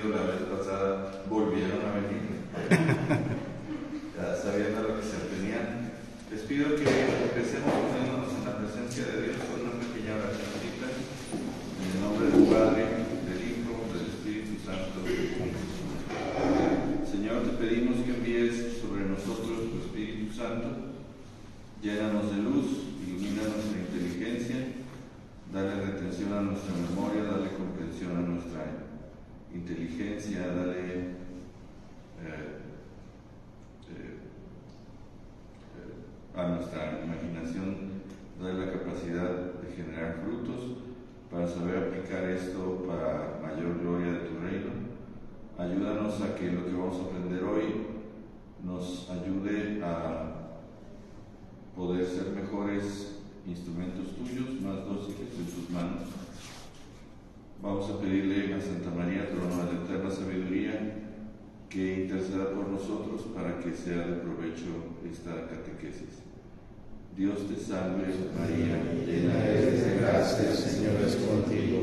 venido la vez pasada volvieron a venir. Ya sabiendo lo que se tenían. Les pido que empecemos poniéndonos en la presencia de Dios con una pequeña oracióncita. En el nombre del Padre, del Hijo, del Espíritu Santo. Señor, te pedimos que envíes sobre nosotros tu Espíritu Santo. Llénanos de luz, ilumina nuestra inteligencia, dale retención a nuestra memoria, dale comprensión a nuestra inteligencia, dale a nuestra imaginación, dale la capacidad de generar frutos para saber aplicar esto para mayor gloria de tu reino. Ayúdanos a que lo que vamos a aprender hoy nos ayude a poder ser mejores instrumentos tuyos, más dóciles en tus manos. Vamos a pedirle a Santa María, trono de la eterna sabiduría, que interceda por nosotros para que sea de provecho esta catequesis. Dios te salve, María, llena eres de gracia, el Señor es contigo.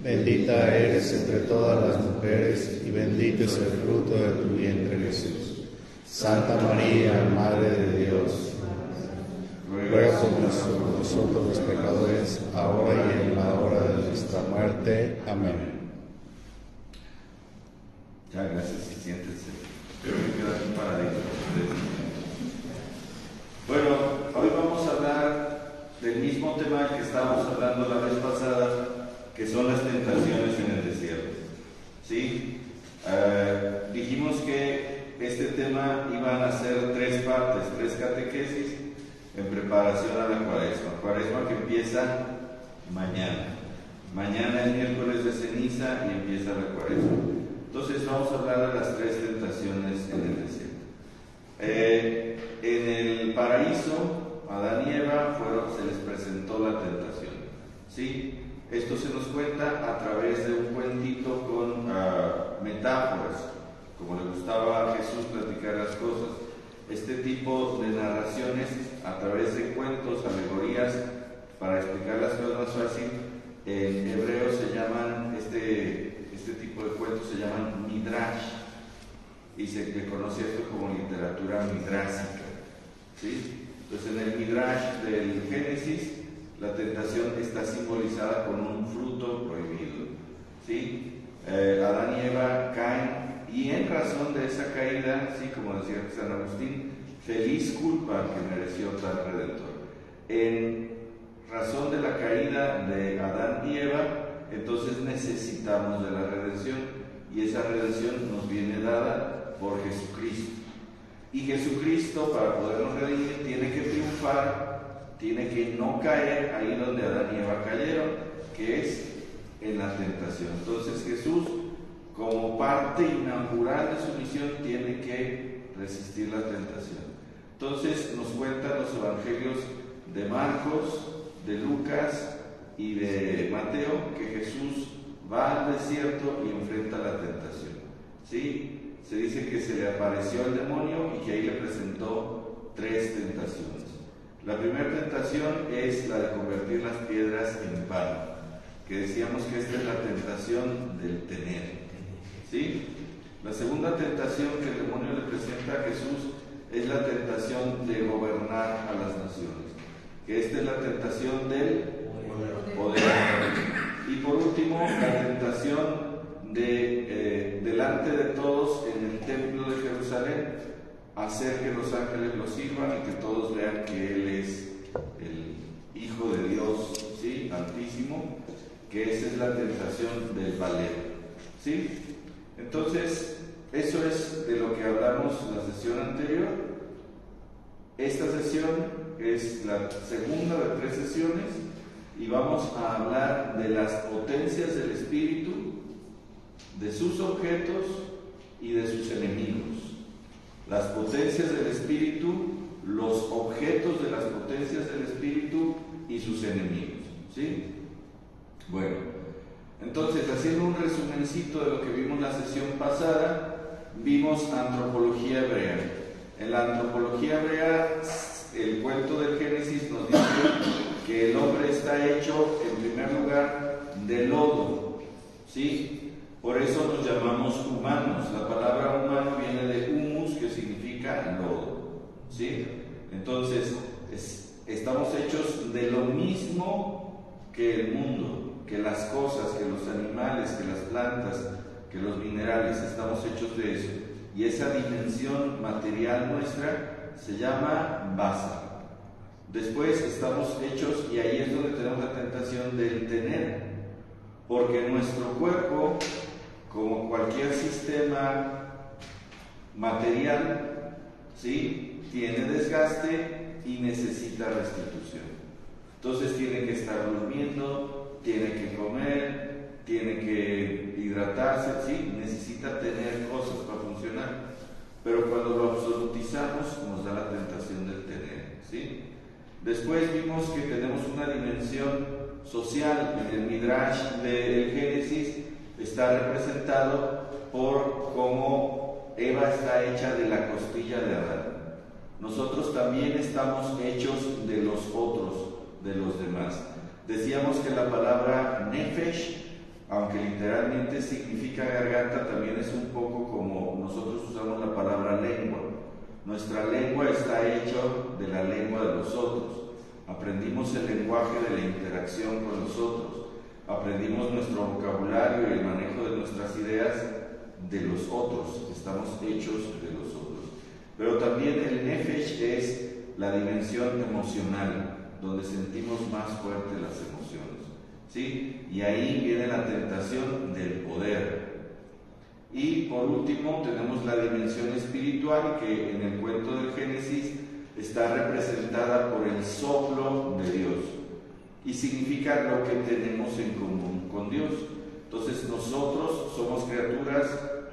Bendita eres entre todas las mujeres y bendito es el fruto de tu vientre, Jesús. Santa María, Madre de Dios, ruega por nosotros los pecadores, ahora y en la hora de nuestra muerte. Amén. Ya, gracias, y siéntense. Espero que queden paraditos. Bueno, hoy vamos a hablar del mismo tema que estábamos hablando la vez pasada, que son las tentaciones en el desierto. ¿Sí? Dijimos que este tema iban a ser 3 partes, 3 catequesis en preparación a la Cuaresma. Cuaresma que empieza mañana. Mañana es miércoles de ceniza y empieza la Cuaresma. Entonces vamos a hablar de las 3 tentaciones en el desierto. En el paraíso, Adán y Eva se les presentó la tentación. ¿Sí? Esto se nos cuenta a través de un cuentito con metáforas, como le gustaba a Jesús platicar las cosas. Este tipo de narraciones a través de cuentos, alegorías, para explicar las cosas más fácil, en hebreo se llaman, este tipo de cuentos se llaman midrash, y se le conoce esto como literatura midrásica. ¿Sí? Entonces en el midrash del Génesis, la tentación está simbolizada con un fruto prohibido. ¿Sí? Adán y Eva caen, y en razón de esa caída, ¿sí? Como decía San Agustín, feliz culpa que mereció tal Redentor. En razón de la caída de Adán y Eva, entonces necesitamos de la redención, y esa redención nos viene dada por Jesucristo. Y Jesucristo, para podernos redimir, tiene que triunfar, tiene que no caer ahí donde Adán y Eva cayeron, que es en la tentación. Entonces Jesús, como parte inaugural de su misión, tiene que resistir la tentación. Entonces nos cuentan los evangelios de Marcos, de Lucas y de Mateo que Jesús va al desierto y enfrenta la tentación. ¿Sí? Se dice que se le apareció el demonio y que ahí le presentó 3 tentaciones. La primera tentación es la de convertir las piedras en pan, que decíamos que esta es la tentación del tener. ¿Sí? La segunda tentación que el demonio le presenta a Jesús es la tentación de gobernar a las naciones, que esta es la tentación del poder. Y por último, la tentación de delante de todos en el templo de Jerusalén, hacer que los ángeles lo sirvan y que todos vean que Él es el Hijo de Dios, ¿sí? Altísimo, que esa es la tentación del valer. ¿Sí? Entonces, eso es de lo que hablamos en la sesión anterior. Esta sesión es la segunda de 3 sesiones y vamos a hablar de las potencias del espíritu, de sus objetos y de sus enemigos. Las potencias del espíritu, los objetos de las potencias del espíritu y sus enemigos. ¿Sí? Bueno, entonces, haciendo un resumencito de lo que vimos la sesión pasada, vimos antropología hebrea. En la antropología hebrea, el cuento del Génesis nos dice que el hombre está hecho, en primer lugar, de lodo. ¿Sí? Por eso nos llamamos era lodo, ¿sí? Entonces, estamos hechos de lo mismo que el mundo, que las cosas, que los animales, que las plantas, que los minerales, estamos hechos de eso. Y esa dimensión material nuestra se llama basa. Después estamos hechos, y ahí es donde tenemos la tentación del tener, porque nuestro cuerpo, como cualquier sistema material, ¿sí?, tiene desgaste y necesita restitución. Entonces tiene que estar durmiendo, tiene que comer, tiene que hidratarse, ¿sí?, necesita tener cosas para funcionar. Pero cuando lo absolutizamos nos da la tentación del tener, ¿sí? Después vimos que tenemos una dimensión social. En el Midrash del Génesis está representado por cómo Eva está hecha de la costilla de Adán. Nosotros también estamos hechos de los otros, de los demás. Decíamos que la palabra nefesh, aunque literalmente significa garganta, también es un poco como nosotros usamos la palabra lengua. Nuestra lengua está hecha de la lengua de los otros. Aprendimos el lenguaje de la interacción con los otros. Aprendimos nuestro vocabulario y el manejo de nuestras ideas de los otros. Estamos hechos de los otros. Pero también el nefesh es la dimensión emocional, donde sentimos más fuerte las emociones, ¿sí? Y ahí viene la tentación del poder. Y por último tenemos la dimensión espiritual, que en el cuento del Génesis está representada por el soplo de Dios y significa lo que tenemos en común con Dios. Entonces nosotros somos criaturas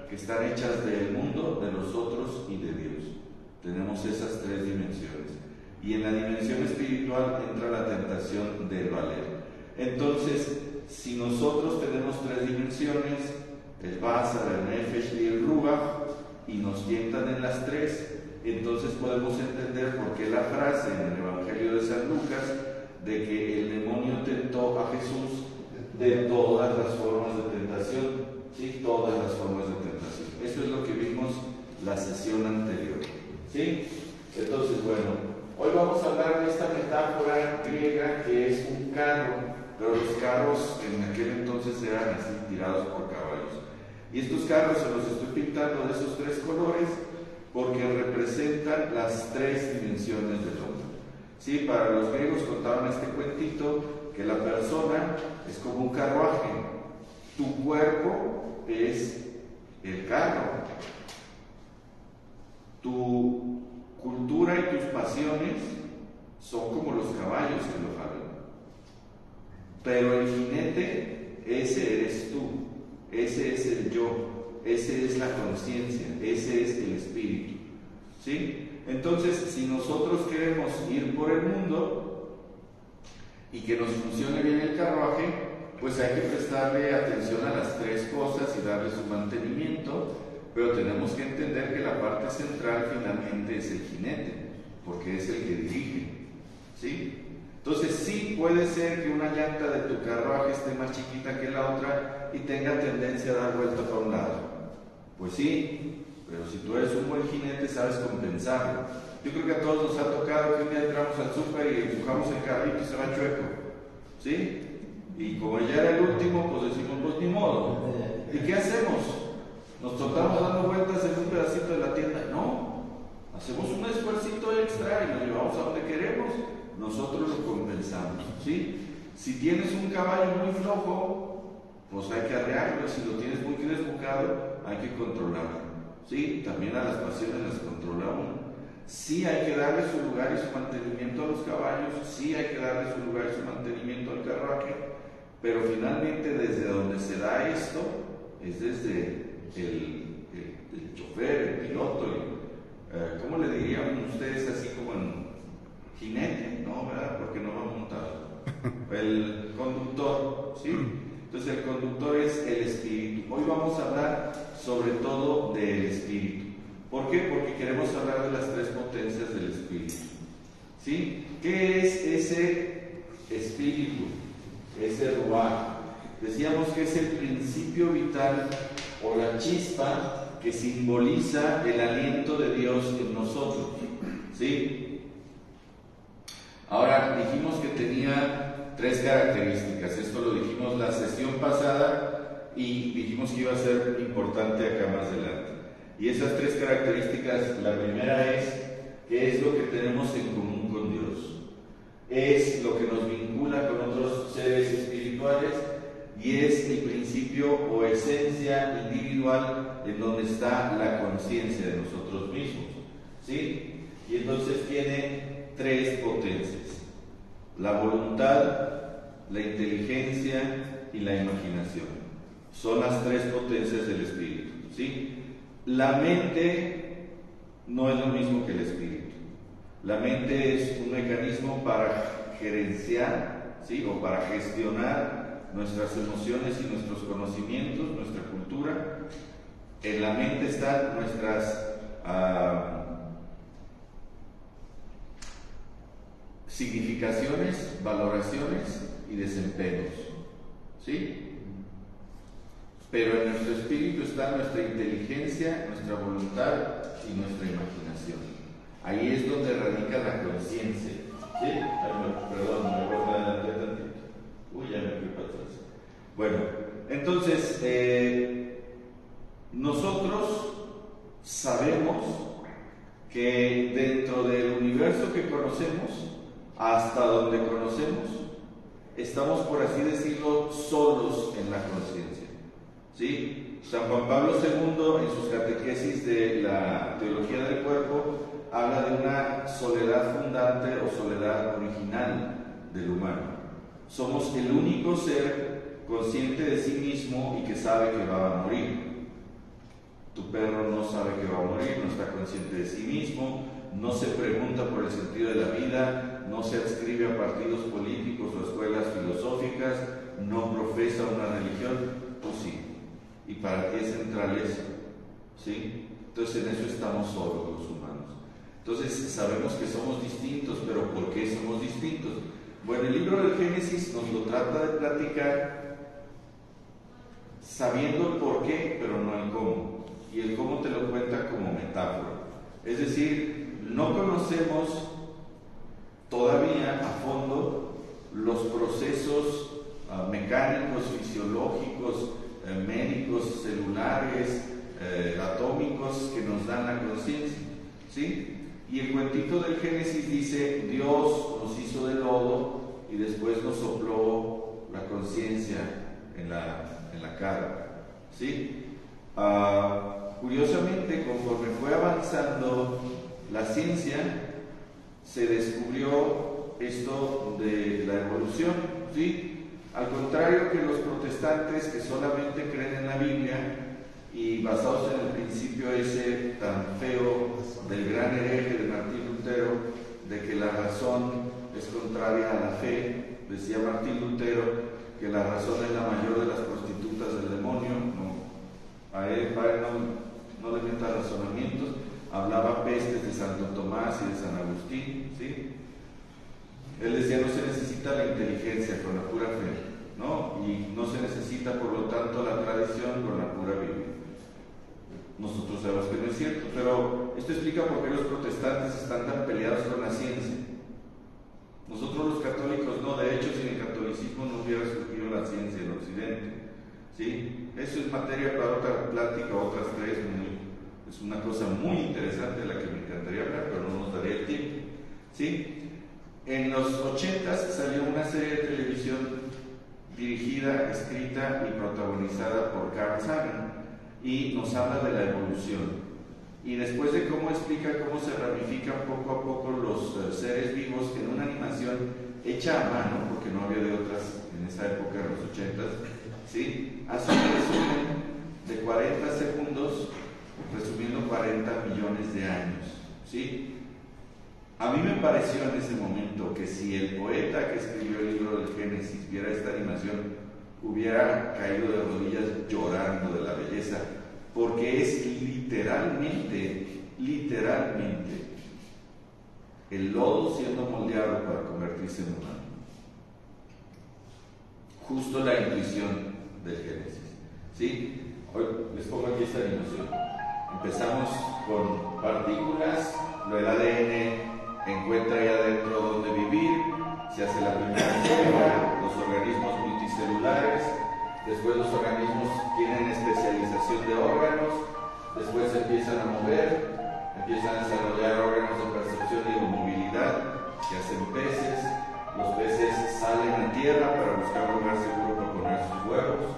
que están hechas del mundo, de los otros y de Dios. Tenemos esas tres dimensiones. Y en la dimensión espiritual entra la tentación del valer. Entonces, si nosotros tenemos tres dimensiones, el Basar, el Nefesh y el Ruach, y nos tientan en las tres, entonces podemos entender por qué la frase en el Evangelio de San Lucas de que el demonio tentó a Jesús de todas las formas de tentación, ¿sí? Todas las formas de tentación. Eso es lo que vimos la sesión anterior, ¿sí? Entonces, bueno, hoy vamos a hablar de esta metáfora griega que es un carro, pero los carros en aquel entonces eran así tirados por caballos. Y estos carros se los estoy pintando de esos tres colores porque representan las tres dimensiones del hombre. Sí, para los griegos contaban este cuentito que la persona es como un carruaje, tu cuerpo es el carro, tu cultura y tus pasiones son como los caballos que lo jalan, pero el jinete, ese eres tú, ese es el yo, ese es la conciencia, ese es el espíritu, ¿sí? Entonces, si nosotros queremos ir por el mundo y que nos funcione bien el carruaje, pues hay que prestarle atención a las tres cosas y darle su mantenimiento, pero tenemos que entender que la parte central finalmente es el jinete, porque es el que dirige, ¿sí? Entonces sí puede ser que una llanta de tu carruaje esté más chiquita que la otra y tenga tendencia a dar vuelta para un lado. Pues sí, pero si tú eres un buen jinete sabes compensarlo. Yo creo que a todos nos ha tocado que un día entramos al súper y empujamos el carrito y se va chueco, ¿sí? Y como ya era el último, pues decimos, pues ni modo. ¿Y qué hacemos? ¿Nos tratamos dando vueltas en un pedacito de la tienda? No, hacemos un esfuercito extra y lo llevamos a donde queremos. Nosotros lo compensamos, ¿sí? Si tienes un caballo muy flojo, pues hay que arrearlo. Si lo tienes muy desbocado, hay que controlarlo, ¿sí? También a las pasiones las controla uno. Sí hay que darle su lugar y su mantenimiento a los caballos, sí hay que darle su lugar y su mantenimiento al carruaje, pero finalmente desde donde se da esto es desde el chofer, el piloto, ¿cómo le dirían ustedes así como en jinete? No, ¿verdad? Porque no va montado. El conductor, ¿sí? Entonces el conductor es el espíritu. Hoy vamos a hablar sobre todo del espíritu. ¿Por qué? Porque queremos hablar de las tres potencias del espíritu, ¿sí? ¿Qué es ese espíritu? Ese ruaj. Decíamos que es el principio vital o la chispa que simboliza el aliento de Dios en nosotros, ¿sí? Ahora, dijimos que tenía 3 características. Esto lo dijimos la sesión pasada y dijimos que iba a ser importante acá más adelante. Y esas 3 características, la primera es, ¿qué es lo que tenemos en común con Dios? Es lo que nos vincula con otros seres espirituales y es el principio o esencia individual en donde está la conciencia de nosotros mismos, ¿sí? Y entonces tiene 3 potencias: la voluntad, la inteligencia y la imaginación. Son las 3 potencias del espíritu, ¿sí? La mente no es lo mismo que el espíritu. La mente es un mecanismo para gerenciar, ¿sí? O para gestionar nuestras emociones y nuestros conocimientos, nuestra cultura. En la mente están nuestras significaciones, valoraciones y desempeños, ¿sí? Pero en nuestro espíritu está nuestra inteligencia, nuestra voluntad y nuestra imaginación. Ahí es donde radica la conciencia, ¿sí? Perdón, me voy a adelantar tantito. Uy, ya me fui para atrás. Bueno, entonces, nosotros sabemos que dentro del universo que conocemos, hasta donde conocemos, estamos, por así decirlo, solos en la conciencia, ¿sí? San Juan Pablo II, en sus catequesis de la teología del cuerpo, habla de una soledad fundante o soledad original del humano. Somos el único ser consciente de sí mismo y que sabe que va a morir. Tu perro no sabe que va a morir, no está consciente de sí mismo, no se pregunta por el sentido de la vida, no se adscribe a partidos políticos o escuelas filosóficas, no profesa una religión. Tú sí. Y para ti es central eso, ¿sí? Entonces en eso estamos solos los humanos. Entonces sabemos que somos distintos, pero ¿por qué somos distintos? Bueno, el libro del Génesis nos lo trata de platicar sabiendo el por qué, pero no el cómo. Y el cómo te lo cuenta como metáfora. Es decir, no conocemos todavía a fondo los procesos mecánicos, fisiológicos, médicos, celulares, atómicos que nos dan la conciencia, ¿sí? Y el cuentito del Génesis dice: Dios nos hizo de lodo y después nos sopló la conciencia en la cara, ¿sí? Curiosamente, conforme fue avanzando la ciencia, se descubrió esto de la evolución, ¿sí? Al contrario que los protestantes, que solamente creen en la Biblia y basados en el principio ese tan feo del gran hereje de Martín Lutero, de que la razón es contraria a la fe. Decía Martín Lutero que la razón es la mayor de las prostitutas del demonio. A él no le meta razonamientos. Hablaba pestes de Santo Tomás y de San Agustín, ¿sí? Él decía: no se necesita la inteligencia con la pura fe, ¿no? Y no se necesita, por lo tanto, la tradición con la pura Biblia. Nosotros sabemos que no es cierto, pero esto explica por qué los protestantes están tan peleados con la ciencia. Nosotros los católicos no. De hecho, sin el catolicismo no hubiera surgido la ciencia en Occidente, ¿sí? Eso es materia para otra plática, otras 3. Es una cosa muy interesante de la que me encantaría hablar, pero no nos daría el tiempo, ¿sí? En los 80s salió una serie de televisión dirigida, escrita y protagonizada por Carl Sagan, y nos habla de la evolución. Y después de cómo explica cómo se ramifican poco a poco los seres vivos en una animación hecha a mano, porque no había de otras en esa época, en los 80s, ¿sí? Hace un resumen de 40 segundos, resumiendo 40 millones de años, ¿sí? A mí me pareció en ese momento que si el poeta que escribió el libro del Génesis viera esta animación, hubiera caído de rodillas llorando de la belleza, porque es literalmente el lodo siendo moldeado para convertirse en humano. Justo la intuición del Génesis, ¿sí? Hoy les pongo aquí esta animación. Empezamos con partículas, el ADN encuentra ahí adentro donde vivir, se hace la primera célula, los organismos multicelulares, después los organismos tienen especialización de órganos, después se empiezan a mover, empiezan a desarrollar órganos de percepción y de movilidad, que hacen peces, los peces salen a tierra para buscar un lugar seguro para poner sus huevos,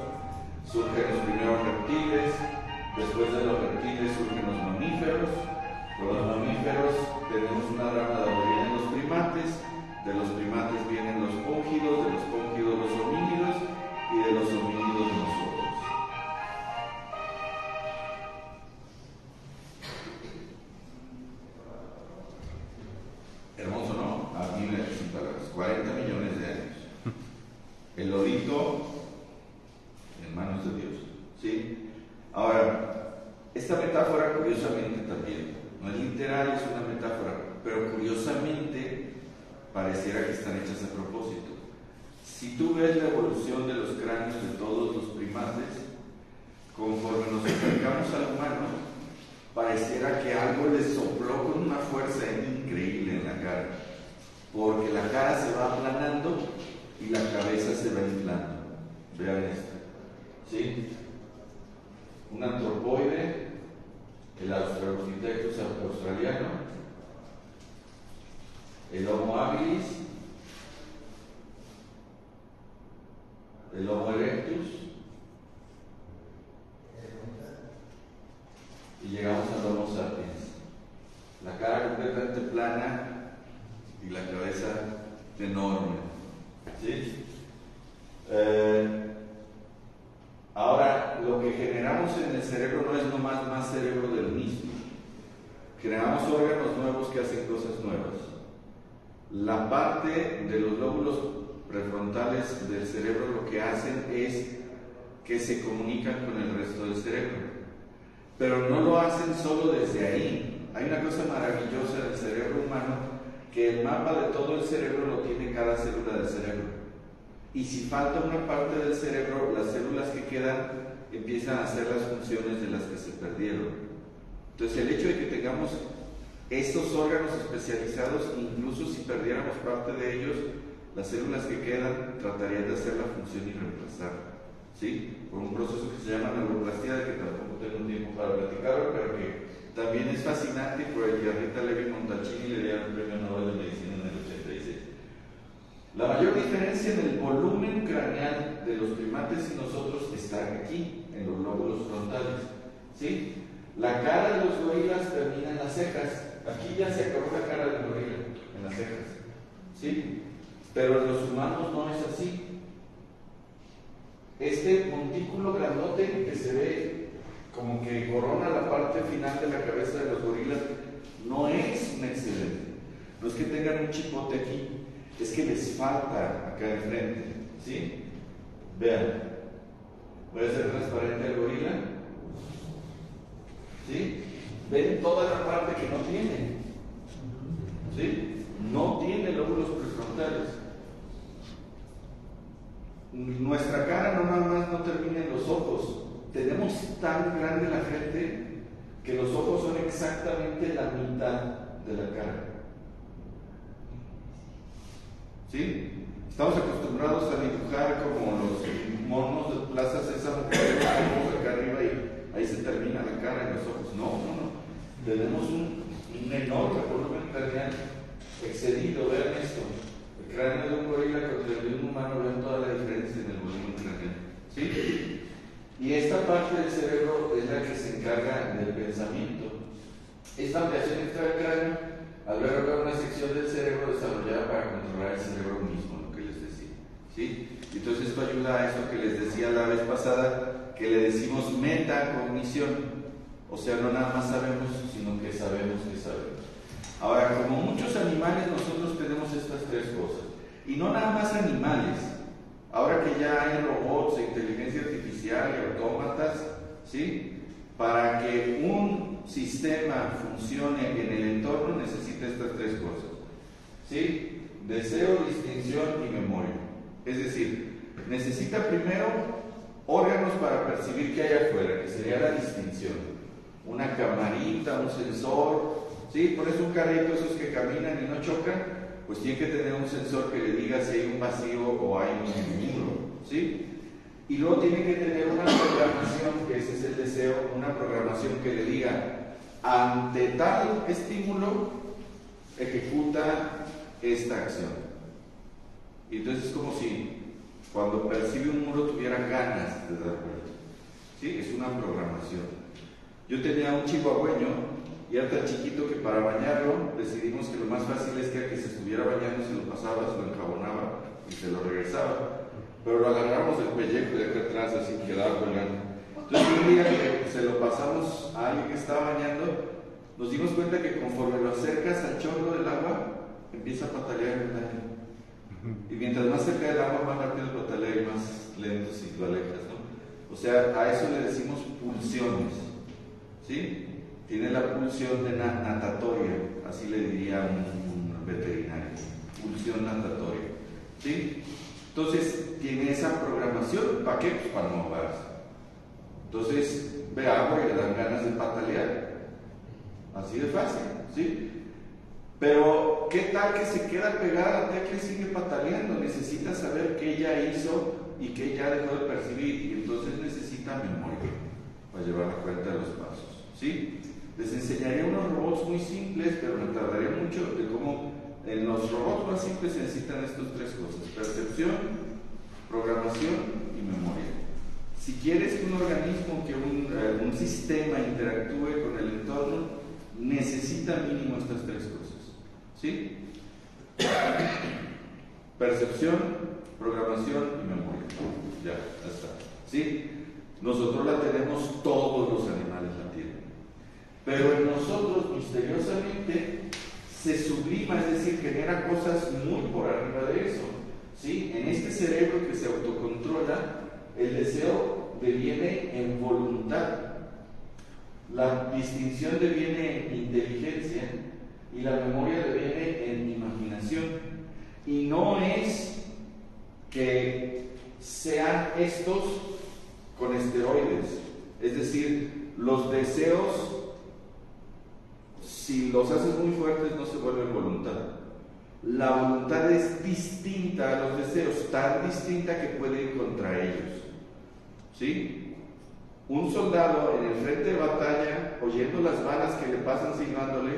surgen los primeros reptiles, después de los reptiles surgen los mamíferos. Con los mamíferos tenemos una rama donde vienen los primates, de los primates vienen los póngidos, de los póngidos los homínidos y de los homínidos nosotros. Hermoso, ¿no? A mí me sin palabras, 40 millones de años. El lorito en manos de Dios, ¿sí? Ahora, esta metáfora curiosamente también, no es literal, es una metáfora, pero curiosamente pareciera que están hechas a propósito. Si tú ves la evolución de los cráneos de todos los primates, conforme nos acercamos al humano, pareciera que algo les sopló con una fuerza increíble en la cara, porque la cara se va aplanando y la cabeza se va inflando. Vean esto, ¿sí? Un antropoide, el Australopithecus australiano, el Homo habilis, el Homo erectus, y llegamos al Homo sapiens. La cara completamente plana y la cabeza enorme, ¿sí? Ahora, lo que generamos en el cerebro no es nomás más cerebro del mismo. Generamos órganos nuevos que hacen cosas nuevas. La parte de los lóbulos prefrontales del cerebro lo que hacen es que se comunican con el resto del cerebro. Pero no lo hacen solo desde ahí. Hay una cosa maravillosa del cerebro humano, que el mapa de todo el cerebro lo tiene cada célula del cerebro. Y si falta una parte del cerebro, las células que quedan empiezan a hacer las funciones de las que se perdieron. Entonces, el hecho de que tengamos estos órganos especializados, incluso si perdiéramos parte de ellos, las células que quedan tratarían de hacer la función y reemplazarla, ¿sí? Por un proceso que se llama neuroplastia, de que tampoco tengo tiempo para platicarlo, pero que también es fascinante, por el que a Rita Levi Montalcini le dieron el premio Nobel de Medicina en el 86. La mayor diferencia en el volumen craneal de los primates y nosotros está aquí, en los lóbulos frontales, ¿sí? La cara de los gorilas termina en las cejas. Aquí ya se acabó la cara del gorila, en las cejas, ¿sí? Pero en los humanos no es así. Este montículo grandote que se ve como que corona la parte final de la cabeza de los gorilas no es un excedente. No es que tengan un chipote aquí, es que les falta acá enfrente, ¿sí? Vean, voy a hacer transparente el gorila, ¿sí? Ven toda la parte que no tiene, ¿sí? No tiene lóbulos prefrontales. Nuestra cara no nada más no termina en los ojos. Tenemos tan grande la frente que los ojos son exactamente la mitad de la cara, ¿sí? Estamos acostumbrados a dibujar como los monos de Plaza Sésamo, que tenemos acá arriba y ahí se termina la cara en los ojos. No. Tenemos un enorme volumen craneal excedido. Vean esto. El cráneo de un gorila contra el de un humano, vean toda la diferencia en el volumen craneal, ¿sí? Y esta parte del cerebro es la que se encarga del pensamiento. Esta ampliación extra del cráneo alberga una sección del cerebro desarrollada para controlar el cerebro mismo, lo que les decía, ¿sí? Entonces esto ayuda a esto que les decía la vez pasada, que le decimos metacognición. O sea, no nada más sabemos, sino que sabemos que sabemos. Ahora, como muchos animales, nosotros tenemos estas tres cosas. Y no nada más animales. Ahora que ya hay robots, inteligencia artificial y autómatas, ¿sí? Para que un sistema funcione en el entorno necesita estas tres cosas, ¿sí? Deseo, distinción y memoria. Es decir, necesita primero órganos para percibir qué hay afuera, que sería la distinción. Una camarita, un sensor, ¿sí? Por eso un carrito, esos que caminan y no chocan, pues tiene que tener un sensor que le diga si hay un vacío o hay un muro, ¿sí? Y luego tiene que tener una programación, que ese es el deseo, una programación que le diga, ante tal estímulo, ejecuta esta acción. Y entonces es como si cuando percibe un muro tuviera ganas de dar vuelta. ¿Sí? Es una programación. Yo tenía un chihuahueño y era tan chiquito que para bañarlo decidimos que lo más fácil es que al que se estuviera bañando se lo pasaba, se lo enjabonaba y se lo regresaba. Pero lo agarramos del pellejo de acá atrás, así quedaba colgando. Entonces un día que se lo pasamos a alguien que estaba bañando, nos dimos cuenta que conforme lo acercas al chorro del agua, empieza a patalear el daño. Y mientras más cerca del agua, más rápido patalea y más lento si lo alejas, ¿no? O sea, a eso le decimos pulsiones, ¿sí? Tiene la pulsión de natatoria, así le diría un veterinario, pulsión natatoria, ¿sí? Entonces, tiene esa programación, ¿para qué? Pues para no ahogarse. Entonces, ve agua y le dan ganas de patalear, así de fácil, ¿sí? Pero, ¿qué tal que se queda pegada a la tecla y sigue pataleando? Necesita saber qué ella hizo y qué ella dejó de percibir, y entonces necesita memoria para llevar la cuenta de los pasos, ¿sí? Les enseñaría unos robots muy simples, pero me tardaría mucho de cómo en los robots más simples se necesitan estas tres cosas: percepción, programación y memoria. Si quieres que un organismo, que un sistema interactúe con el entorno, necesita mínimo estas tres cosas, ¿sí? Percepción, programación y memoria. Ya está, ¿sí? Nosotros la tenemos, todos los animales la tienen. Pero en nosotros, misteriosamente, se sublima, es decir, genera cosas muy por arriba de eso, ¿sí? En este cerebro que se autocontrola, el deseo deviene en voluntad, la distinción deviene en inteligencia y la memoria deviene en imaginación. Y no es que sean estos con esteroides, es decir, los deseos, si los haces muy fuertes, no se vuelven voluntad. La voluntad es distinta a los deseos, tan distinta que puede ir contra ellos, ¿sí? Un soldado en el frente de batalla, oyendo las balas que le pasan silbándole,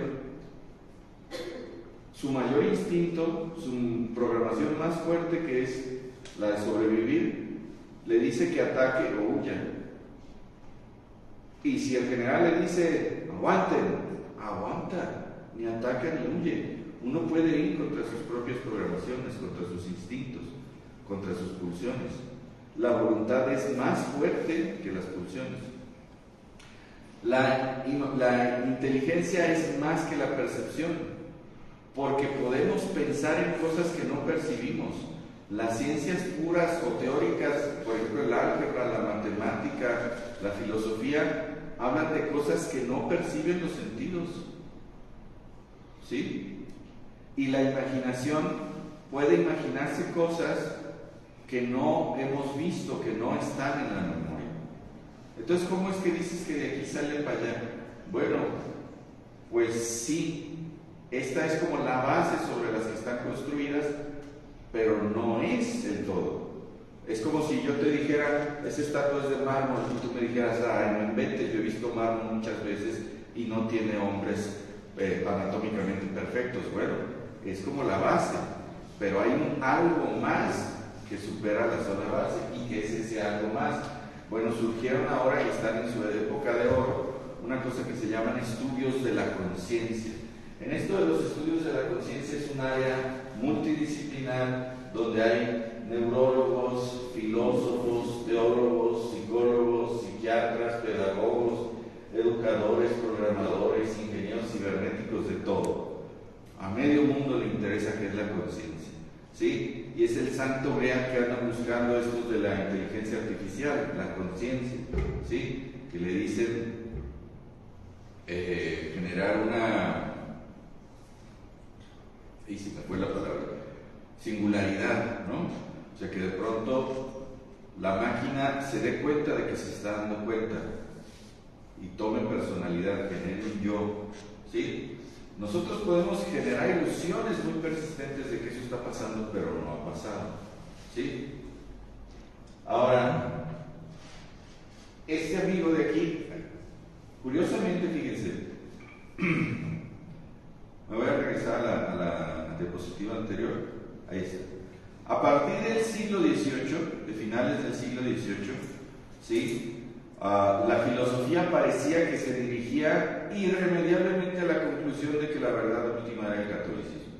su mayor instinto, su programación más fuerte, que es la de sobrevivir, le dice que ataque o huya. Y si el general le dice aguanten, aguanta, ni ataca ni huye. Uno puede ir contra sus propias programaciones, contra sus instintos, contra sus pulsiones. La voluntad es más fuerte que las pulsiones. La inteligencia es más que la percepción, porque podemos pensar en cosas que no percibimos. Las ciencias puras o teóricas, por ejemplo el álgebra, la matemática, la filosofía, hablan de cosas que no perciben los sentidos, ¿sí? Y la imaginación puede imaginarse cosas que no hemos visto, que no están en la memoria. Entonces, ¿cómo es que dices que de aquí sale para allá? Bueno, pues sí, esta es como la base sobre las que están construidas, pero no es el todo. Es como si yo te dijera, esa estatua es de mármol, y tú me dijeras, ay, no inventes, yo he visto mármol muchas veces y no tiene hombres anatómicamente perfectos. Bueno, es como la base, pero hay algo más que supera la sola base, y que es ese algo más. Bueno, surgieron ahora y están en su época de oro una cosa que se llaman estudios de la conciencia. En esto de los estudios de la conciencia es un área multidisciplinar donde hay neurólogos, filósofos, teólogos, psicólogos, psiquiatras, pedagogos, educadores, programadores, ingenieros cibernéticos, de todo. A medio mundo le interesa qué es la conciencia, ¿sí? Y es el santo grial que andan buscando estos de la inteligencia artificial, la conciencia, ¿sí? Que le dicen generar una, y se me fue la palabra, singularidad, ¿no? O sea, que de pronto la máquina se dé cuenta de que se está dando cuenta y tome personalidad, genere un yo, ¿sí? Nosotros podemos generar ilusiones muy persistentes de que eso está pasando, pero no ha pasado, ¿sí? Ahora, este amigo de aquí, curiosamente, fíjense, me voy a regresar a la diapositiva anterior, ahí está. A partir del siglo XVIII, de finales del siglo XVIII, ¿sí? La filosofía parecía que se dirigía irremediablemente a la conclusión de que la verdad última era el catolicismo.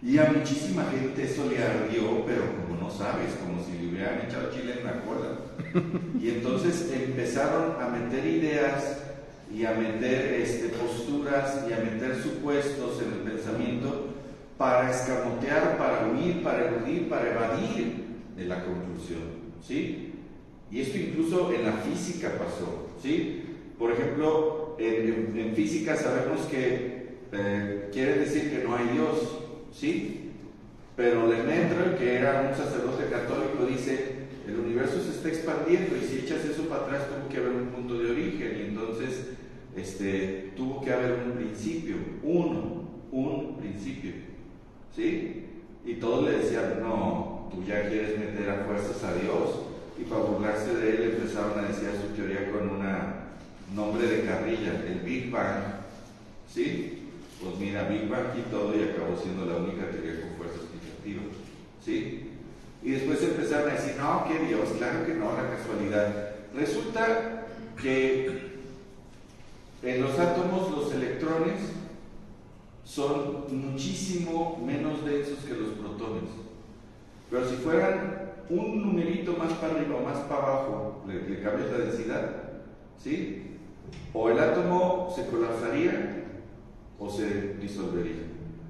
Y a muchísima gente eso le ardió, pero como no sabes, como si le hubieran echado chile en la cola. Y entonces empezaron a meter ideas y a meter posturas y a meter supuestos en el pensamiento para escamotear, para huir, para eludir, para evadir de la conclusión, ¿sí? Y esto incluso en la física pasó, ¿sí? Por ejemplo, en física sabemos que quiere decir que no hay Dios, ¿sí? Pero Lemaitre, que era un sacerdote católico, dice, el universo se está expandiendo y si echas eso para atrás tuvo que haber un punto de origen y entonces tuvo que haber un principio, un principio, ¿sí? Y todos le decían, no, tú ya quieres meter a fuerzas a Dios. Y para burlarse de él empezaron a decir su teoría con un nombre de carrilla, el Big Bang, ¿sí? Pues mira, Big Bang y todo y acabó siendo la única teoría con fuerza explicativa, ¿sí? Y después empezaron a decir, no, que Dios, claro que no, la casualidad. Resulta que en los átomos los electrones son muchísimo menos densos que los protones, pero si fueran un numerito más para arriba o más para abajo, le cambias la densidad, ¿sí? O el átomo se colapsaría o se disolvería.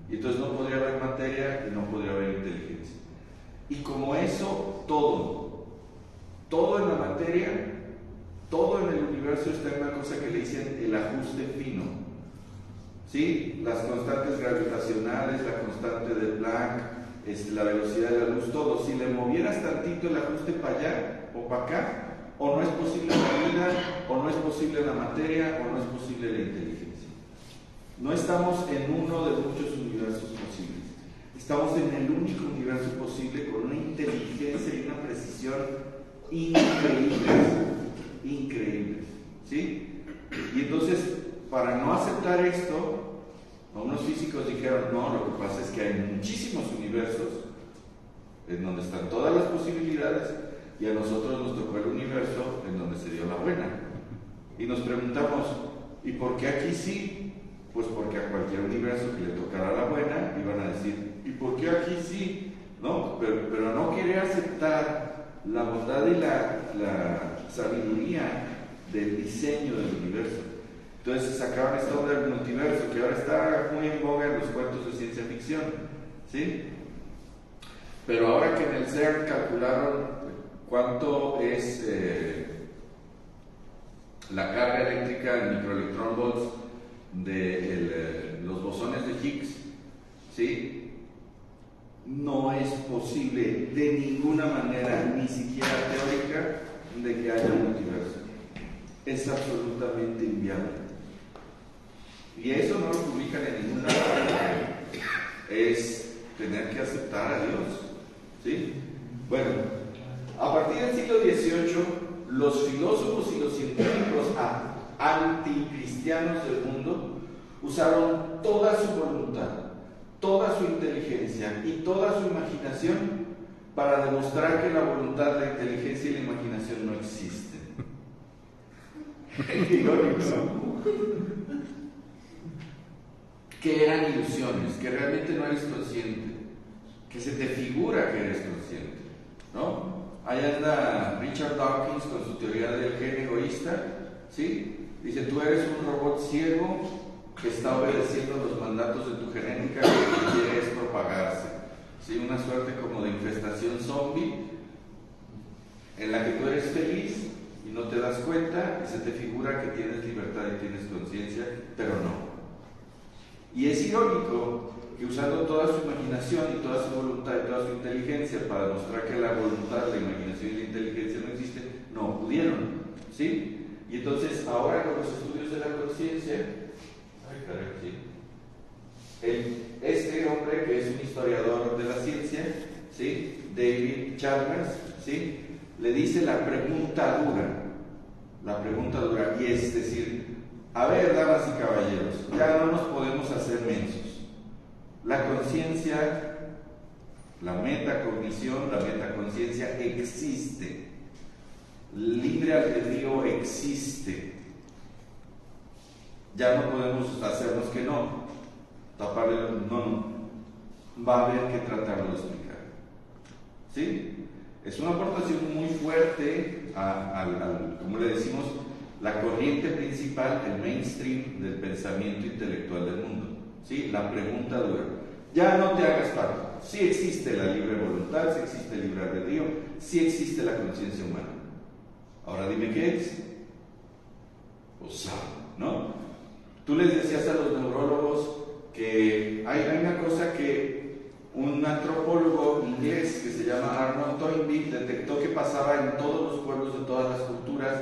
Y entonces no podría haber materia y no podría haber inteligencia. Y como eso, todo en la materia, todo en el universo está en una cosa que le dicen el ajuste fino, ¿sí? Las constantes gravitacionales, la constante de Planck, la velocidad de la luz, todo. Si le movieras tantito el ajuste para allá o para acá, o no es posible la vida, o no es posible la materia, o no es posible la inteligencia. No estamos en uno de muchos universos posibles. Estamos en el único universo posible con una inteligencia y una precisión increíbles, ¿sí? Y entonces, para no aceptar esto, unos físicos dijeron, no, lo que pasa es que hay muchísimos universos en donde están todas las posibilidades y a nosotros nos tocó el universo en donde se dio la buena. Y nos preguntamos, ¿y por qué aquí sí? Pues porque a cualquier universo que le tocara la buena iban a decir, ¿y por qué aquí sí? ¿No? Pero no quería aceptar la bondad y la sabiduría del diseño del universo. Entonces sacaron esta obra del multiverso, que ahora está muy en boga en los cuentos de ciencia ficción, ¿sí? Pero ahora que en el CERN calcularon cuánto es la carga eléctrica en microelectronvolts de los bosones de Higgs, ¿sí? No es posible de ninguna manera, ni siquiera teórica, de que haya un multiverso. Es absolutamente inviable. Y eso no lo publican en ninguna parte. Es tener que aceptar a Dios, ¿sí? Bueno, a partir del siglo XVIII, los filósofos y los científicos anticristianos del mundo usaron toda su voluntad, toda su inteligencia y toda su imaginación para demostrar que la voluntad, la inteligencia y la imaginación no existen. Que eran ilusiones, que realmente no eres consciente, que se te figura que eres consciente, ¿no? Ahí anda Richard Dawkins con su teoría del gen egoísta, ¿sí? Dice, tú eres un robot ciego que está obedeciendo los mandatos de tu genética que lo que quiere es propagarse, ¿sí? Una suerte como de infestación zombie en la que tú eres feliz y no te das cuenta y se te figura que tienes libertad y tienes conciencia, pero no. Y es irónico que usando toda su imaginación y toda su voluntad y toda su inteligencia para demostrar que la voluntad, la imaginación y la inteligencia no existen, no pudieron, ¿sí? Y entonces ahora con los estudios de la conciencia, este hombre que es un historiador de la ciencia, ¿sí? David Chalmers, ¿sí? Le dice la pregunta dura, y es decir, a ver, damas y caballeros, ya no nos podemos hacer mensos. La conciencia, la metacognición, la metaconciencia existe. Libre albedrío existe. Ya no podemos hacernos que no. Taparle, no. Va a haber que tratarlo de explicar. ¿Sí? Es una aportación muy fuerte al, como le decimos, la corriente principal, el mainstream del pensamiento intelectual del mundo. ¿Sí? La pregunta dura. Ya no te hagas pato. Sí existe la libre voluntad, sí existe el libre albedrío, sí existe la conciencia humana. Ahora dime qué es. Pues, ¿no? Tú les decías a los neurólogos que hay una cosa que un antropólogo inglés que se llama Arnold Toynbee detectó que pasaba en todos los pueblos de todas las culturas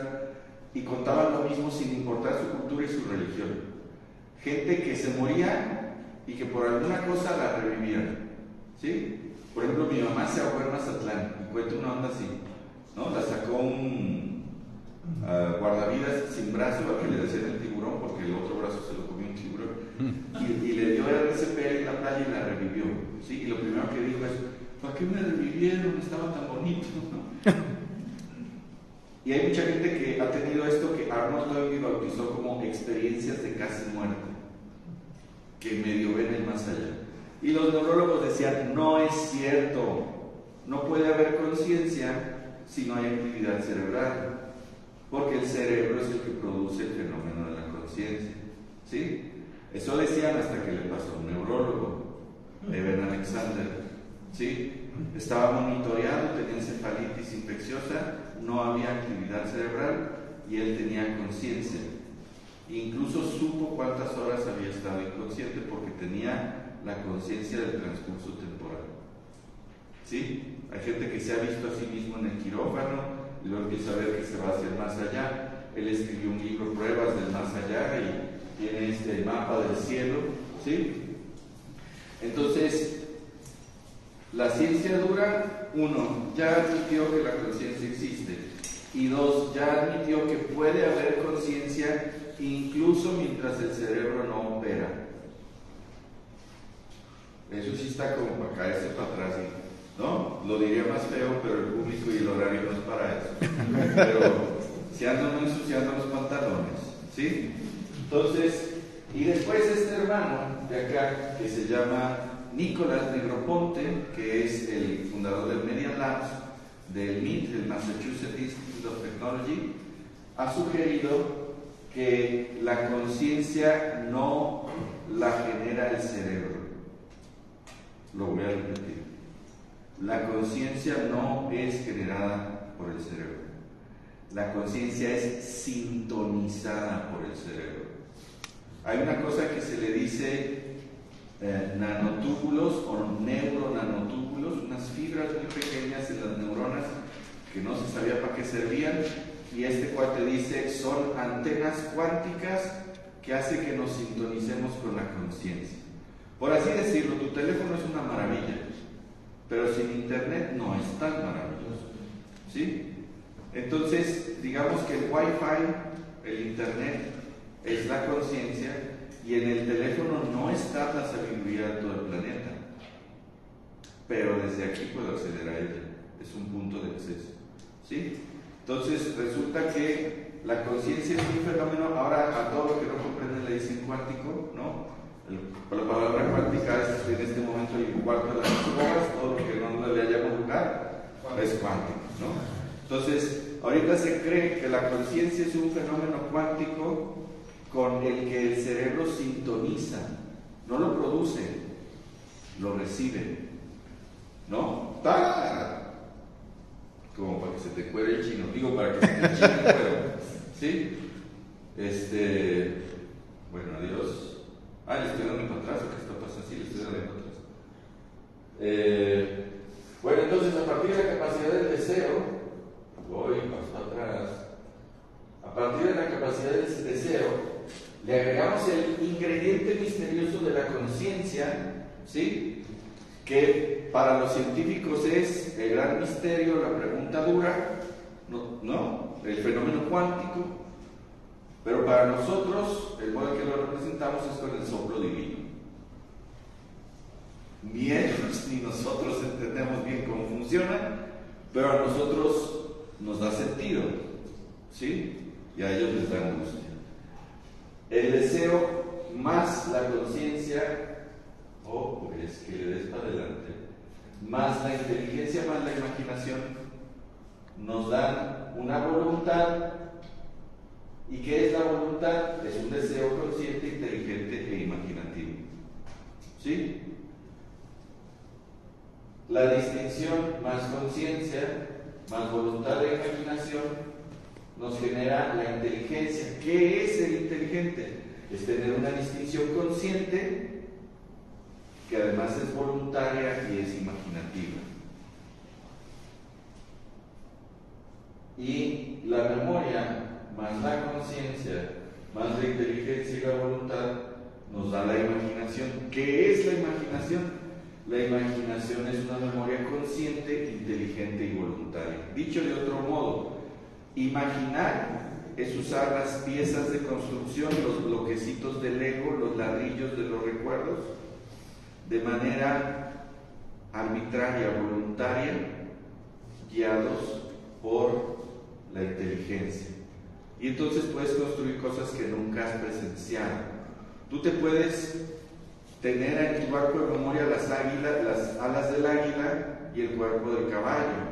y contaban lo mismo sin importar su cultura y su religión. Gente que se moría y que por alguna cosa la revivían, ¿sí? Por ejemplo, mi mamá se ahogó en Mazatlán y cuenta una onda así, ¿no? La sacó un guardavidas sin brazo, al que le decían el tiburón, porque el otro brazo se lo comió un tiburón, y le dio RCP en la playa y la revivió, ¿sí? Y lo primero que dijo es, ¿para qué me revivieron? Estaba tan bonito, ¿no? Y hay mucha gente que ha tenido esto que Arnold Toynbee bautizó como experiencias de casi muerte, que medio ven el más allá. Y los neurólogos decían, no es cierto, no puede haber conciencia si no hay actividad cerebral, porque el cerebro es el que produce el fenómeno de la conciencia, ¿sí? Eso decían hasta que le pasó a un neurólogo, Eben Alexander, ¿sí? Estaba monitoreado, tenía encefalitis infecciosa, no había actividad cerebral y él tenía conciencia. Incluso supo cuántas horas había estado inconsciente porque tenía la conciencia del transcurso temporal. ¿Sí? Hay gente que se ha visto a sí mismo en el quirófano y luego empieza a ver que se va hacia el más allá. Él escribió un libro, Pruebas del Más Allá, y tiene este mapa del cielo. ¿Sí? Entonces, la ciencia dura, 1, ya admitió que la conciencia existe, y 2, ya admitió que puede haber conciencia incluso mientras el cerebro no opera. Eso sí está como para caerse para atrás, ¿no? Lo diría más feo, pero el público y el horario no es para eso. Pero se andan ensuciando los pantalones, ¿sí? Entonces, y después este hermano de acá, que se llama Nicolás Negroponte, que es el fundador del Media Labs, del MIT, el Massachusetts Institute of Technology, ha sugerido que la conciencia no la genera el cerebro. Lo voy a repetir. La conciencia no es generada por el cerebro. La conciencia es sintonizada por el cerebro. Hay una cosa que se le dice nanotúbulos o neuronanotúbulos, unas fibras muy pequeñas en las neuronas que no se sabía para qué servían, y este cuate dice son antenas cuánticas que hace que nos sintonicemos con la conciencia. Por así decirlo, tu teléfono es una maravilla, pero sin internet no es tan maravilloso, ¿sí? Entonces, digamos que el Wi-Fi, el internet, es la conciencia, y en el teléfono no está la sabiduría de todo el planeta, pero desde aquí puedo acceder a ella. Es un punto de acceso, ¿sí? Entonces resulta que la conciencia es un fenómeno. Ahora a todo lo que no comprenden le dicen cuántico, ¿no? La palabra cuántica es en este momento el cuarto de las horas. Todo lo que no le hayamos lugar es cuántico, ¿no? Entonces ahorita se cree que la conciencia es un fenómeno cuántico con el que el cerebro sintoniza, no lo produce, lo recibe, ¿no? ¡Tá! Como para que se te cuere el chino, digo, para que se te chine el cuero, ¿sí? Bueno, adiós. Le estoy dando para atrás, ¿o qué está pasando? Sí, le estoy dando Bueno, entonces a partir de la capacidad del deseo, voy más para atrás, a partir de la capacidad del deseo, le agregamos el ingrediente misterioso de la conciencia, ¿sí? Que para los científicos es el gran misterio, la pregunta dura, ¿no? El fenómeno cuántico, pero para nosotros, el modo en que lo representamos es con el soplo divino. Ni ellos ni nosotros entendemos bien cómo funciona, pero a nosotros nos da sentido, ¿sí? Y a ellos les da angustia. El deseo más la conciencia, es que le des para adelante, más la inteligencia, más la imaginación, nos dan una voluntad. ¿Y qué es la voluntad? Es un deseo consciente, inteligente e imaginativo, ¿sí? La distinción más conciencia, más voluntad e imaginación nos genera la inteligencia. ¿Qué es el inteligente? Es tener una distinción consciente que además es voluntaria y es imaginativa. Y la memoria más la conciencia más la inteligencia y la voluntad nos da la imaginación. ¿Qué es la imaginación? La imaginación es una memoria consciente, inteligente y voluntaria. Dicho de otro modo, imaginar es usar las piezas de construcción, los bloquecitos del ego, los ladrillos de los recuerdos, de manera arbitraria, voluntaria, guiados por la inteligencia. Y entonces puedes construir cosas que nunca has presenciado. Tú te puedes tener en tu barco de memoria las alas del águila y el cuerpo del caballo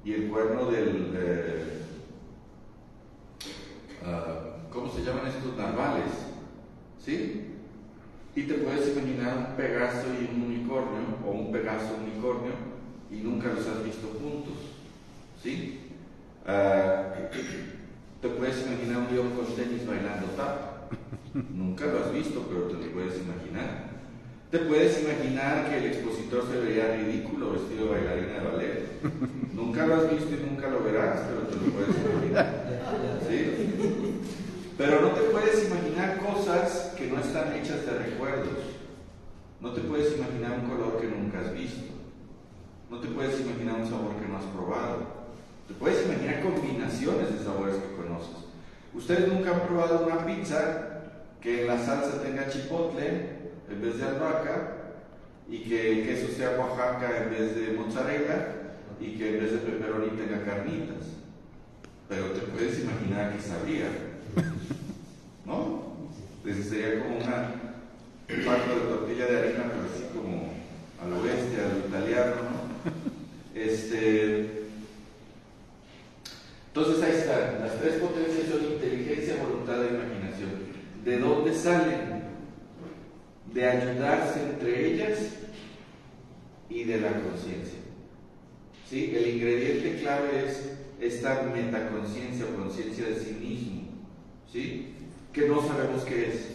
y el cuerno del ¿cómo se llaman estos narvales? ¿Sí? Y te puedes imaginar un Pegaso y un unicornio, o un Pegaso y un unicornio, y nunca los has visto juntos, ¿sí? Te puedes imaginar un león con tenis bailando tap. Nunca lo has visto, pero te lo puedes imaginar. Te puedes imaginar que el expositor se vería ridículo vestido de bailarina de ballet. Nunca lo has visto y nunca lo verás, pero te lo puedes imaginar, ¿sí? Pero no te puedes imaginar cosas que no están hechas de recuerdos. No te puedes imaginar un color que nunca has visto. No te puedes imaginar un sabor que no has probado. Te puedes imaginar combinaciones de sabores que conoces. Ustedes nunca han probado una pizza que en la salsa tenga chipotle en vez de albahaca, y que el queso sea Oaxaca en vez de mozzarella, y que en vez de pepperoni tenga carnitas. Pero te puedes imaginar que sabría, ¿no? Entonces sería como un paco de tortilla de harina, pero así como a lo bestia, a lo italiano, ¿no? Entonces ahí están, las tres potencias son inteligencia, voluntad e imaginación. ¿De dónde salen? De ayudarse entre ellas y de la conciencia. ¿Sí? El ingrediente clave es esta metaconciencia o conciencia de sí mismo, ¿sí? Que no sabemos qué es.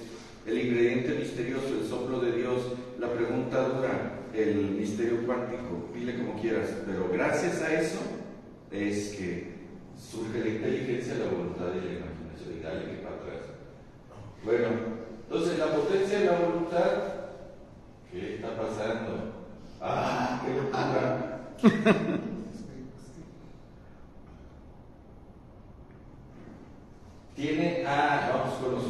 El ingrediente misterioso, el soplo de Dios, la pregunta dura, el misterio cuántico, dile como quieras, pero gracias a eso es que surge la inteligencia, la voluntad y la imaginación. Y dale que para atrás. Bueno, entonces la potencia de la voluntad, ¿qué está pasando? ¡Ah, qué locura! Tiene, vamos con los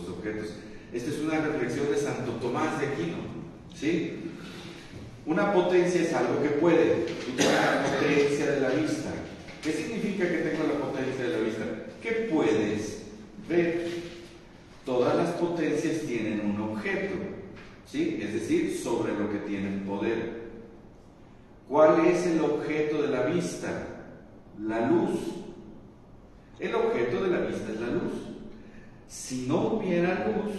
objetos. Esta es una reflexión de Santo Tomás de Aquino, ¿sí? Una potencia es algo que puede. Tú tienes la potencia de la vista. ¿Qué significa que tengo la potencia de la vista? Que puedes ver. Todas las potencias tienen un objeto, ¿sí? Es decir, sobre lo que tienen poder. ¿Cuál es el objeto de la vista? La luz. El objeto de la vista es la luz. Si no hubiera luz,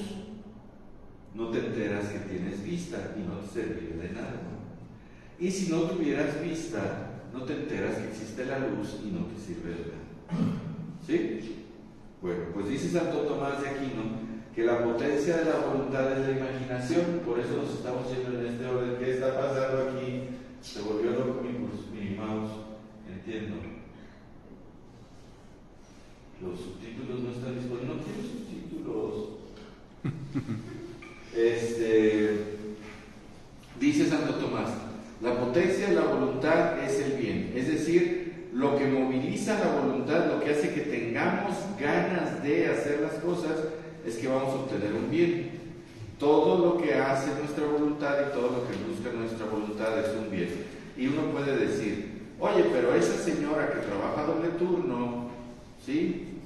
no te enteras que tienes vista y no te serviría de nada. Y si no tuvieras vista, no te enteras que existe la luz y no te sirve de nada. ¿Sí? Bueno, pues dice Santo Tomás de Aquino que la potencia de la voluntad es la imaginación. Por eso nos estamos yendo en este orden. ¿Qué está pasando aquí? Se volvió loco mi mouse. Entiendo. Los subtítulos no están disponibles. No tiene subtítulos. Dice Santo Tomás, la potencia de la voluntad es el bien. Es decir, lo que moviliza la voluntad, lo que hace que tengamos ganas de hacer las cosas, es que vamos a obtener un bien. Todo lo que hace nuestra voluntad y todo lo que busca nuestra voluntad es un bien. Y uno puede decir, oye, pero esa señora que trabaja doble turno, ¿sí?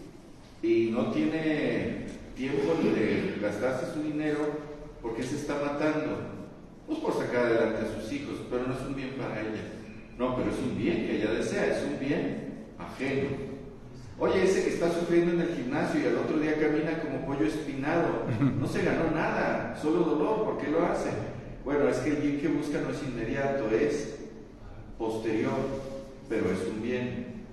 Y no tiene tiempo ni de gastarse su dinero, ¿por qué se está matando? Pues por sacar adelante a sus hijos, pero no es un bien para ella. No, pero es un bien que ella desea, es un bien ajeno. Oye, ese que está sufriendo en el gimnasio y al otro día camina como pollo espinado, no se ganó nada, solo dolor, ¿por qué lo hace? Bueno, es que el bien que busca no es inmediato, es posterior, pero es un bien,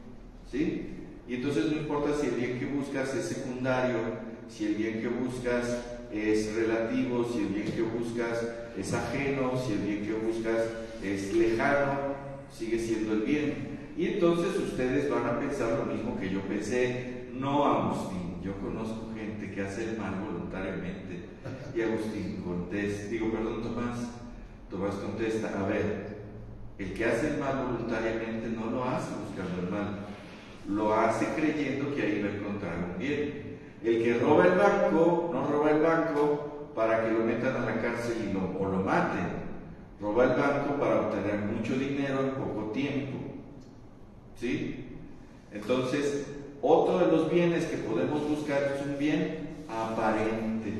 ¿sí? Y entonces no importa si el bien que buscas es secundario, si el bien que buscas es relativo, si el bien que buscas es ajeno, si el bien que buscas es lejano, sigue siendo el bien. Y entonces ustedes van a pensar lo mismo que yo pensé. No, Agustín, yo conozco gente que hace el mal voluntariamente. Y Agustín contesta, Tomás contesta, a ver, el que hace el mal voluntariamente no lo hace buscando el mal, lo hace creyendo que ahí va a encontrar un bien. El que roba el banco, no roba el banco para que lo metan a la cárcel o lo maten. Roba el banco para obtener mucho dinero en poco tiempo. ¿Sí? Entonces, otro de los bienes que podemos buscar es un bien aparente,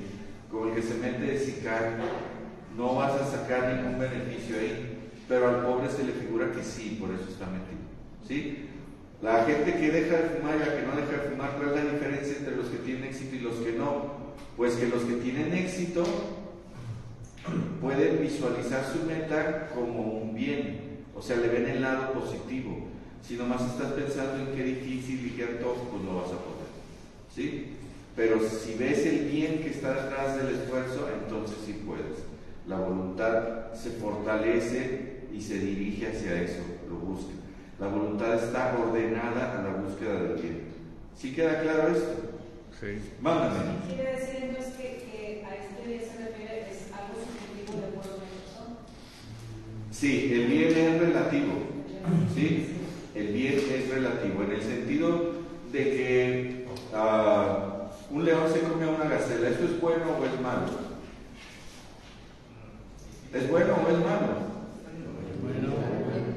como el que se mete de sicario. No vas a sacar ningún beneficio ahí, pero al pobre se le figura que sí, por eso está metido. ¿Sí? La gente que deja de fumar y la que no deja de fumar, ¿cuál es la diferencia entre los que tienen éxito y los que no? Pues que los que tienen éxito pueden visualizar su meta como un bien, o sea, le ven el lado positivo. Si nomás estás pensando en qué difícil y qué antojo, pues no vas a poder, ¿sí? Pero si ves el bien que está detrás del esfuerzo, entonces sí puedes. La voluntad se fortalece y se dirige hacia eso, lo busca. La voluntad está ordenada a la búsqueda del bien. ¿Sí queda claro esto? Sí. Mándame. Quiere decir entonces que a este bien se refiere es algo subjetivo de acuerdo a la persona. Sí, el bien es relativo. ¿Sí? El bien es relativo en el sentido de que un león se come a una gacela. ¿Esto es bueno o es malo? ¿Es bueno o es malo?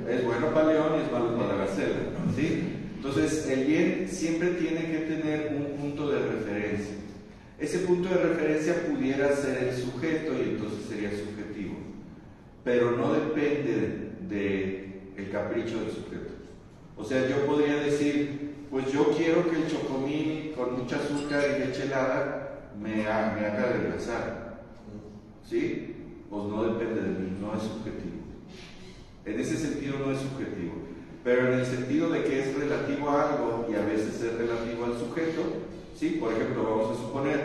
Es bueno para el león y es malo para la gacela, ¿sí? Entonces, el bien siempre tiene que tener un punto de referencia. Ese punto de referencia pudiera ser el sujeto y entonces sería subjetivo, pero no depende del capricho del sujeto. O sea, yo podría decir, pues yo quiero que el chocomil con mucha azúcar y leche helada me haga adelgazar, ¿sí? Pues no depende de mí, no es subjetivo. En ese sentido no es subjetivo, pero en el sentido de que es relativo a algo y a veces es relativo al sujeto, ¿sí? Por ejemplo, vamos a suponer,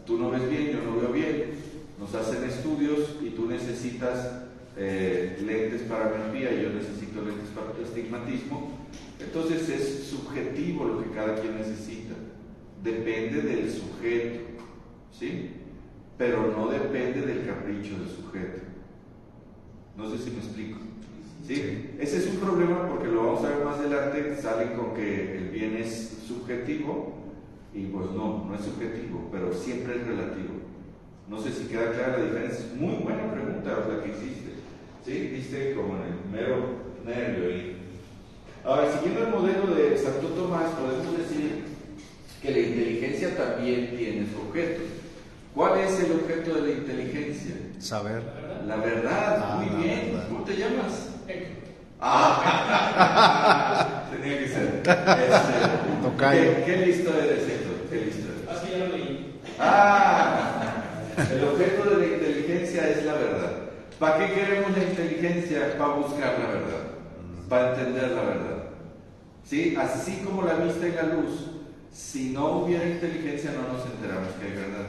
tú no ves bien, yo no veo bien, nos hacen estudios y tú necesitas lentes para miopía y yo necesito lentes para astigmatismo, entonces es subjetivo lo que cada quien necesita, depende del sujeto, ¿sí? Pero no depende del capricho del sujeto. No sé si me explico. ¿Sí? Ese es un problema porque lo vamos a ver más adelante, salen con que el bien es subjetivo y pues no es subjetivo, pero siempre es relativo. No sé si queda clara la diferencia. Es muy buena pregunta la que hiciste. ¿Sí? Viste como en el mero nervio ahí. Ahora, siguiendo el modelo de Santo Tomás, podemos decir que la inteligencia también tiene su objeto. ¿Cuál es el objeto de la inteligencia? Saber. La verdad, muy bien. Verdad. ¿Cómo te llamas? Héctor. Tenía que ser. Tocayo. ¿Qué listo eres, Héctor? ¿Qué listo eres? Así ya lo leí. El objeto de la inteligencia es la verdad. ¿Para qué queremos la inteligencia? Para buscar la verdad, para entender la verdad. ¿Sí? Así como la vista y la luz, si no hubiera inteligencia no nos enteramos que hay verdad.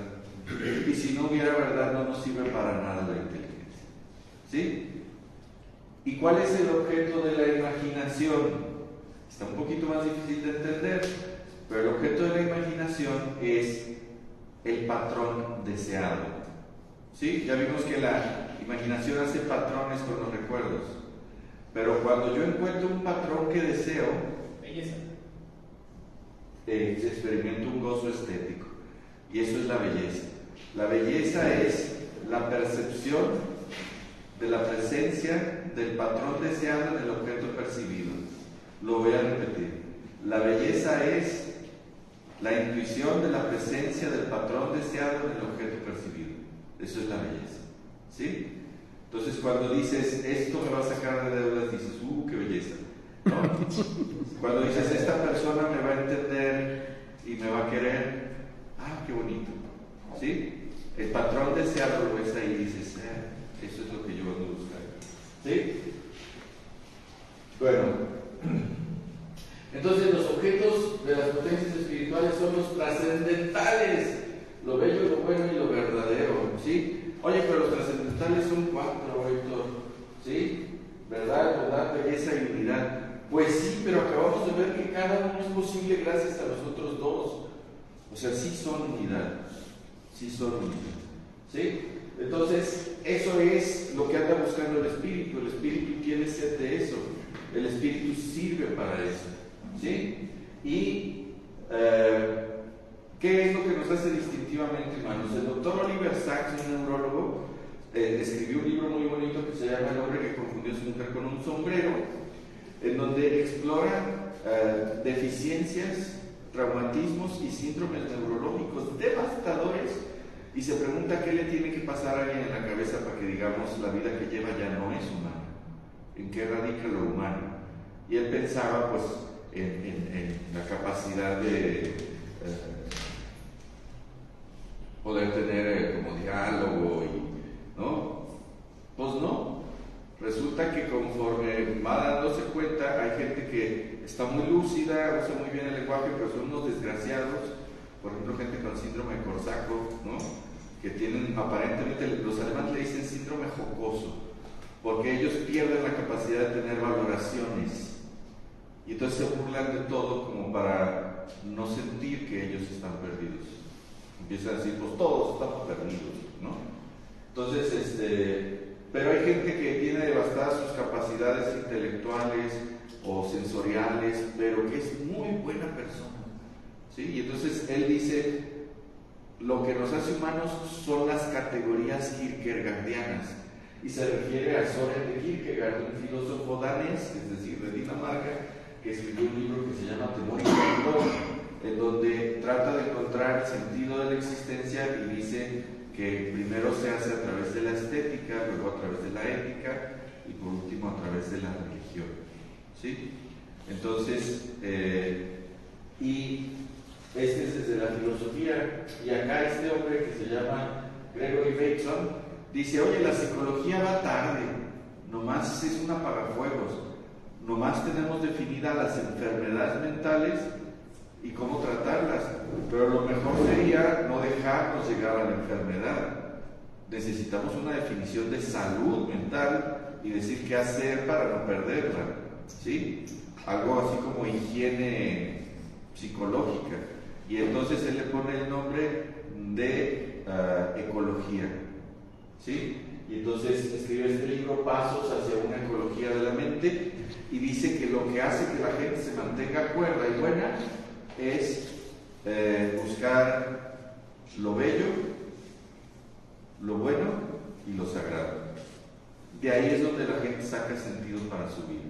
Y si no hubiera verdad, no nos sirve para nada la inteligencia. ¿Sí? ¿Y cuál es el objeto de la imaginación? Está un poquito más difícil de entender, pero el objeto de la imaginación es el patrón deseado. ¿Sí? Ya vimos que la imaginación hace patrones con los recuerdos, pero cuando yo encuentro un patrón que deseo, Belleza. experimento un gozo estético, y eso es la belleza. La belleza es la percepción de la presencia del patrón deseado en el objeto percibido. Lo voy a repetir. La belleza es la intuición de la presencia del patrón deseado en el objeto percibido. Eso es la belleza. ¿Sí? Entonces, cuando dices, esto me va a sacar de deudas, dices, qué belleza. ¿No? Cuando dices, esta persona me va a entender y me va a querer, qué bonito. ¿Sí? El patrón deseado lo ves ahí y dices, eso es lo que yo ando buscando. ¿Sí? Bueno, entonces los objetos de las potencias espirituales son los trascendentales, lo bello, lo bueno y lo verdadero. ¿Sí? Oye, pero los trascendentales son 4, Héctor. ¿Sí? Verdad, bondad, belleza y unidad. Pues sí, pero acabamos de ver que cada uno es posible gracias a los otros 2. O sea, sí son unidad. Sí son unidad. ¿Sí? Entonces, eso es lo que anda buscando el espíritu. El espíritu tiene sed de eso. El espíritu sirve para eso. ¿Sí? Y, ¿qué es lo que nos hace distintivamente humanos? El doctor Oliver Sacks, un neurólogo, escribió un libro muy bonito que se llama El hombre que confundió a su mujer con un sombrero, en donde explora deficiencias, traumatismos y síndromes neurológicos devastadores, y se pregunta qué le tiene que pasar a alguien en la cabeza para que digamos la vida que lleva ya no es humana, en qué radica lo humano. Y él pensaba pues en la capacidad de poder tener como diálogo, ¿no? Pues no. Resulta que conforme va dándose cuenta, hay gente que está muy lúcida, usa muy bien el lenguaje, pero son unos desgraciados. Por ejemplo, gente con síndrome de Korsakoff, ¿no? Que tienen aparentemente, los alemanes le dicen síndrome jocoso, porque ellos pierden la capacidad de tener valoraciones y entonces se burlan de todo como para no sentir que ellos están perdidos. Empiezan a decir, pues todos estamos perdidos, ¿no? Entonces, pero hay gente que tiene devastadas sus capacidades intelectuales o sensoriales, pero que es muy buena persona, ¿sí? Y entonces él dice, lo que nos hace humanos son las categorías kierkegaardianas, y se refiere a Søren de Kierkegaard, un filósofo danés, es decir, de Dinamarca, que escribió un libro que se llama Temor y Temor, en donde trata de encontrar el sentido de la existencia y dice que primero se hace a través de la estética, luego a través de la ética y por último a través de la religión. ¿Sí? Entonces, y este es desde la filosofía, y acá este hombre que se llama Gregory Bateson dice, oye, la psicología va tarde, nomás es un apagafuegos, nomás tenemos definidas las enfermedades mentales y cómo tratarlas, pero lo mejor sería no dejarnos llegar a la enfermedad. Necesitamos una definición de salud mental y decir qué hacer para no perderla, ¿sí? Algo así como higiene psicológica, y entonces él le pone el nombre de ecología, ¿sí? Y entonces escribe este libro, Pasos hacia una ecología de la mente, y dice que lo que hace que la gente se mantenga cuerda y buena es buscar lo bello, lo bueno y lo sagrado. De ahí es donde la gente saca sentido para su vida.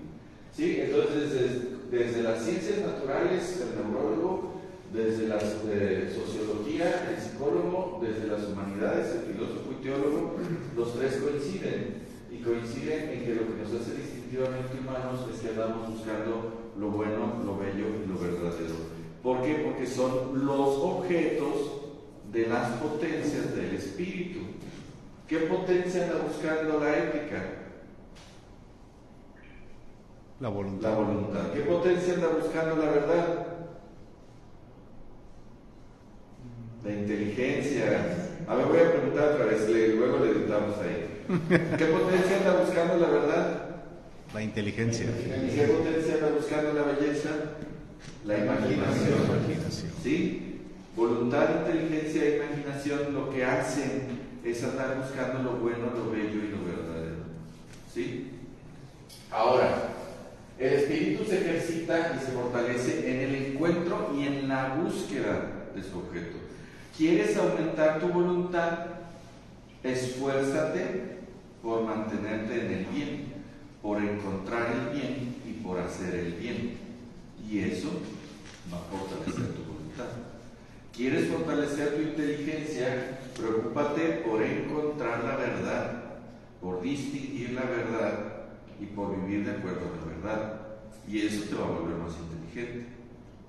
¿Sí? Entonces, desde las ciencias naturales, el neurólogo, desde la sociología, el psicólogo, desde las humanidades, el filósofo y teólogo, los tres coinciden. Y coinciden en que lo que nos hace distintivamente humanos es que andamos buscando lo bueno, lo bello y lo verdadero. ¿Por qué? Porque son los objetos de las potencias del espíritu. ¿Qué potencia anda buscando la ética? La voluntad. La voluntad. ¿Qué potencia anda buscando la verdad? La inteligencia. A ver, voy a preguntar otra vez, luego le editamos ahí. ¿Qué potencia anda buscando la verdad? La inteligencia. ¿Y qué potencia anda buscando la belleza? La imaginación. ¿Sí? Voluntad, inteligencia e imaginación lo que hacen es andar buscando lo bueno, lo bello y lo verdadero. ¿Sí? Ahora, el espíritu se ejercita y se fortalece en el encuentro y en la búsqueda de su objeto. ¿Quieres aumentar tu voluntad? Esfuérzate por mantenerte en el bien, por encontrar el bien y por hacer el bien. Y eso va a fortalecer tu voluntad. ¿Quieres fortalecer tu inteligencia? Preocúpate por encontrar la verdad, por distinguir la verdad y por vivir de acuerdo a la verdad. Y eso te va a volver más inteligente.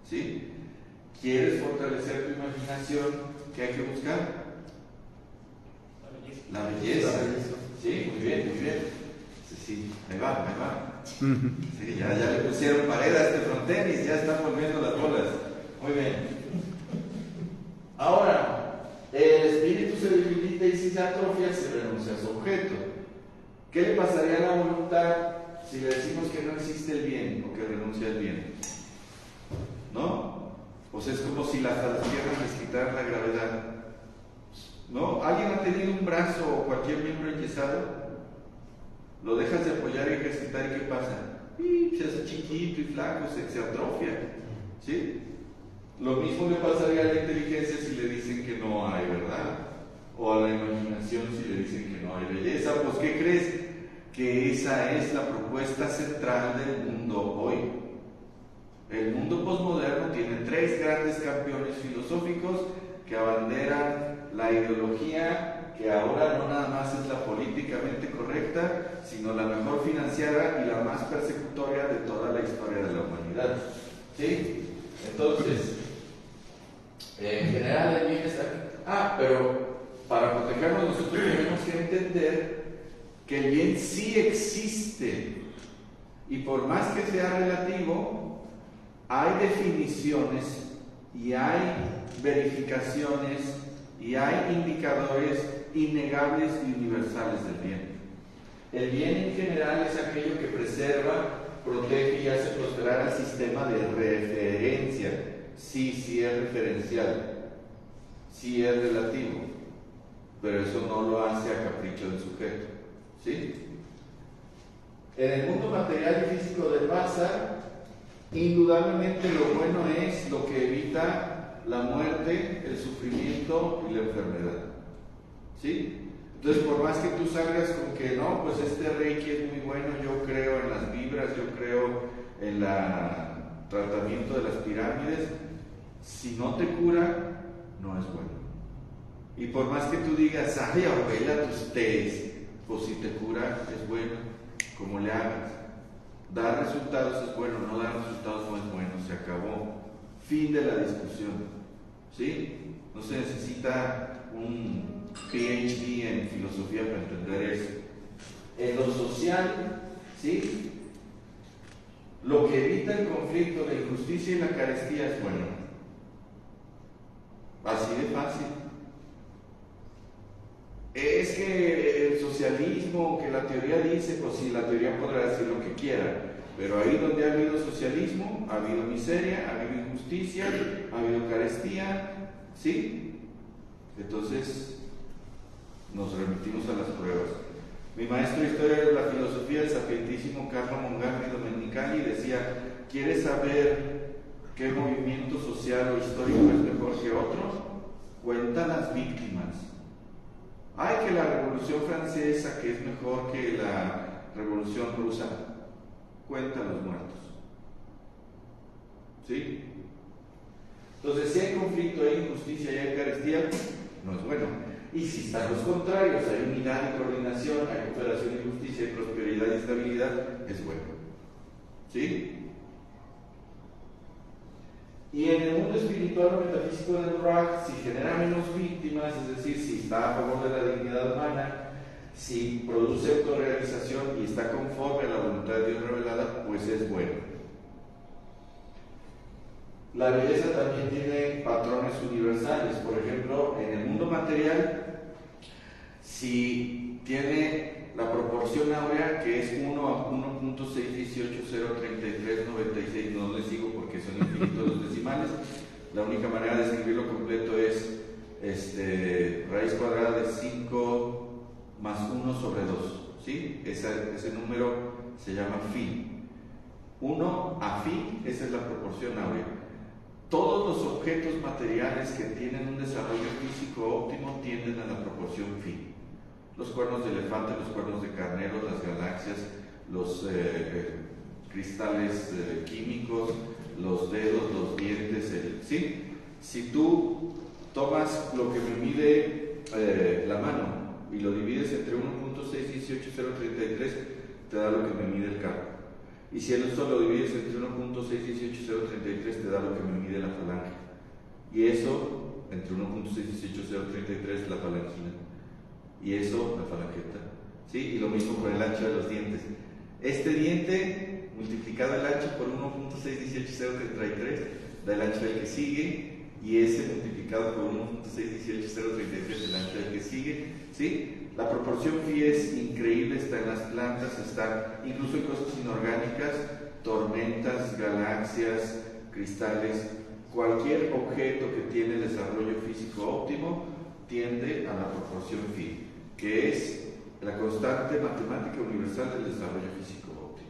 ¿Sí? ¿Quieres fortalecer tu imaginación? ¿Qué hay que buscar? La belleza. Sí, muy bien, muy bien. Sí, ahí va. Sí, ya le pusieron pared a este frontenis, ya están volviendo las bolas. Muy bien. Ahora, el espíritu se debilita y si se atrofia, se renuncia a su objeto. ¿Qué le pasaría a la voluntad si le decimos que no existe el bien o que renuncia al bien? ¿No? Pues es como si hasta las piernas les quitaran la gravedad. ¿No? ¿Alguien ha tenido un brazo o cualquier miembro enyesado? Lo dejas de apoyar y ejercitar y ¿qué pasa? Y se hace chiquito y flaco, se atrofia. ¿Sí? Lo mismo le pasaría a la inteligencia si le dicen que no hay verdad, o a la imaginación si le dicen que no hay belleza. Pues ¿qué crees? Que esa es la propuesta central del mundo hoy. El mundo posmoderno tiene 3 grandes campeones filosóficos que abanderan la ideología que ahora no nada más es la políticamente correcta, sino la mejor financiada y la más persecutoria de toda la historia de la humanidad. ¿Sí? Entonces, en general el bien está aquí. Pero para protegernos nosotros tenemos que entender que el bien sí existe. Y por más que sea relativo, hay definiciones y hay verificaciones y hay indicadores innegables y universales del bien. El bien en general es aquello que preserva, protege y hace prosperar al sistema de referencia. Sí es referencial, sí es relativo, pero eso no lo hace a capricho del sujeto. ¿Sí? En el mundo material y físico del Barça, indudablemente lo bueno es lo que evita la muerte, el sufrimiento y la enfermedad. ¿Sí? Entonces, por más que tú salgas con que no, pues este Reiki es muy bueno, yo creo en las vibras, yo creo en el tratamiento de las pirámides, si no te cura, no es bueno. Y por más que tú digas, ay abuela, tus tés, pues si te cura, es bueno, como le hagas. Dar resultados es bueno, no dar resultados no es bueno, se acabó. Fin de la discusión. ¿Sí? No se necesita un PhD en filosofía para entender eso. En lo social, ¿sí? Lo que evita el conflicto, la injusticia y la carestía es bueno. Así de fácil. Es que el socialismo, que la teoría dice, pues sí, la teoría podrá decir lo que quiera, pero ahí donde ha habido socialismo, ha habido miseria, ha habido injusticia, ha habido carestía, ¿sí? Entonces, nos remitimos a las pruebas. Mi maestro de Historia de la Filosofía, el sapientísimo Carlo Mongardi Domenicali, decía, ¿quieres saber qué movimiento social o histórico es mejor que otro? Cuenta las víctimas. Ay, que la Revolución Francesa, que es mejor que la Revolución Rusa. Cuenta los muertos. ¿Sí? Entonces, si hay conflicto, hay injusticia y hay carestía, no es bueno. Y si están los contrarios, hay unidad y coordinación, hay cooperación y justicia, hay prosperidad y estabilidad, es bueno. ¿Sí? Y en el mundo espiritual o metafísico del Ra, si genera menos víctimas, es decir, si está a favor de la dignidad humana, si produce autorrealización y está conforme a la voluntad de Dios revelada, pues es bueno. La belleza también tiene patrones universales. Por ejemplo, en el mundo material, si tiene la proporción áurea, que es 1 a 1.618.033.96, no les digo porque son infinitos los decimales. La única manera de escribirlo completo es raíz cuadrada de 5 más 1 sobre 2, ¿sí? Ese número se llama phi. 1 a phi, esa es la proporción áurea. Todos los objetos materiales que tienen un desarrollo físico óptimo tienden a la proporción phi. Los cuernos de elefante, los cuernos de carnero, las galaxias, los cristales químicos, los dedos, los dientes, ¿sí? Si tú tomas lo que me mide la mano y lo divides entre 1.618.033, te da lo que me mide el carro. Y si esto lo divides entre 1.618.033, te da lo que me mide la falange. Y eso, entre 1.618.033, la falangina. Y eso, la falangeta. ¿Sí? Y lo mismo con el ancho de los dientes. Este diente, multiplicado el ancho por 1.618.033, da el ancho del que sigue. Y ese multiplicado por 1.618.033, el ancho del que sigue. ¿Sí? La proporción phi es increíble, está en las plantas, está incluso en cosas inorgánicas, tormentas, galaxias, cristales. Cualquier objeto que tiene desarrollo físico óptimo tiende a la proporción phi, que es la constante matemática universal del desarrollo físico óptimo.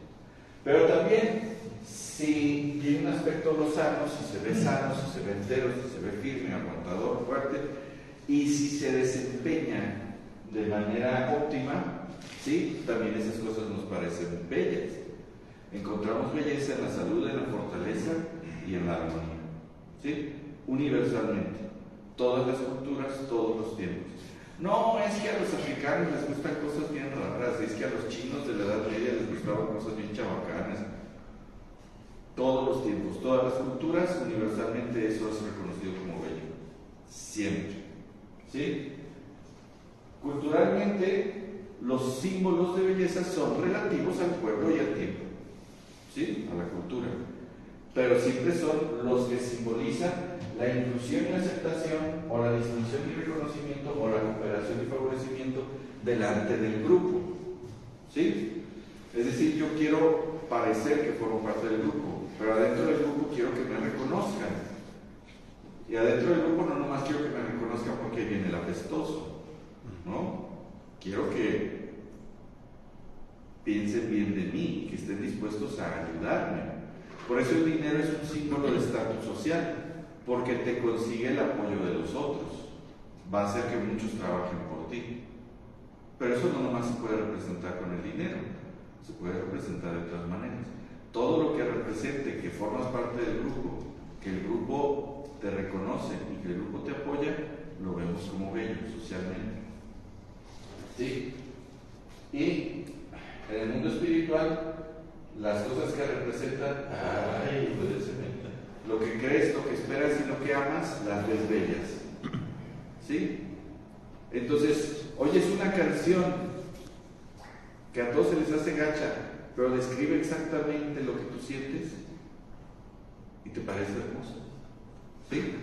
Pero también, si tiene un aspecto lozano, si se ve sano, si se ve entero, si se ve firme, aguantador, fuerte, y si se desempeña de manera óptima, ¿sí? También esas cosas nos parecen bellas. Encontramos belleza en la salud, en la fortaleza y en la armonía, ¿sí? Universalmente, todas las culturas, todos los tiempos. No es que a los africanos les gustan cosas bien raras, es que a los chinos de la Edad Media les gustaban cosas bien chabacanas. Todos los tiempos, todas las culturas, universalmente eso es reconocido como bello, siempre, ¿sí? Culturalmente, los símbolos de belleza son relativos al pueblo y al tiempo, ¿sí? A la cultura. Pero siempre son los que simbolizan la inclusión y aceptación, o la distinción y reconocimiento, o la cooperación y favorecimiento delante del grupo, ¿sí? Es decir, yo quiero parecer que formo parte del grupo, pero adentro del grupo quiero que me reconozcan. Y adentro del grupo no nomás quiero que me reconozcan porque viene el apestoso, ¿no? Quiero que piensen bien de mí, que estén dispuestos a ayudarme. Por eso el dinero es un símbolo de estatus social, porque te consigue el apoyo de los otros. Va a hacer que muchos trabajen por ti. Pero eso no nomás se puede representar con el dinero, se puede representar de otras maneras. Todo lo que represente que formas parte del grupo, que el grupo te reconoce y que el grupo te apoya, lo vemos como bello socialmente. ¿Sí? Y en el mundo espiritual, las cosas que representan, lo que crees, lo que esperas y lo que amas, las ves bellas. ¿Sí? Entonces, oyes una canción que a todos se les hace gacha, pero describe exactamente lo que tú sientes y te parece hermoso. ¿Sí?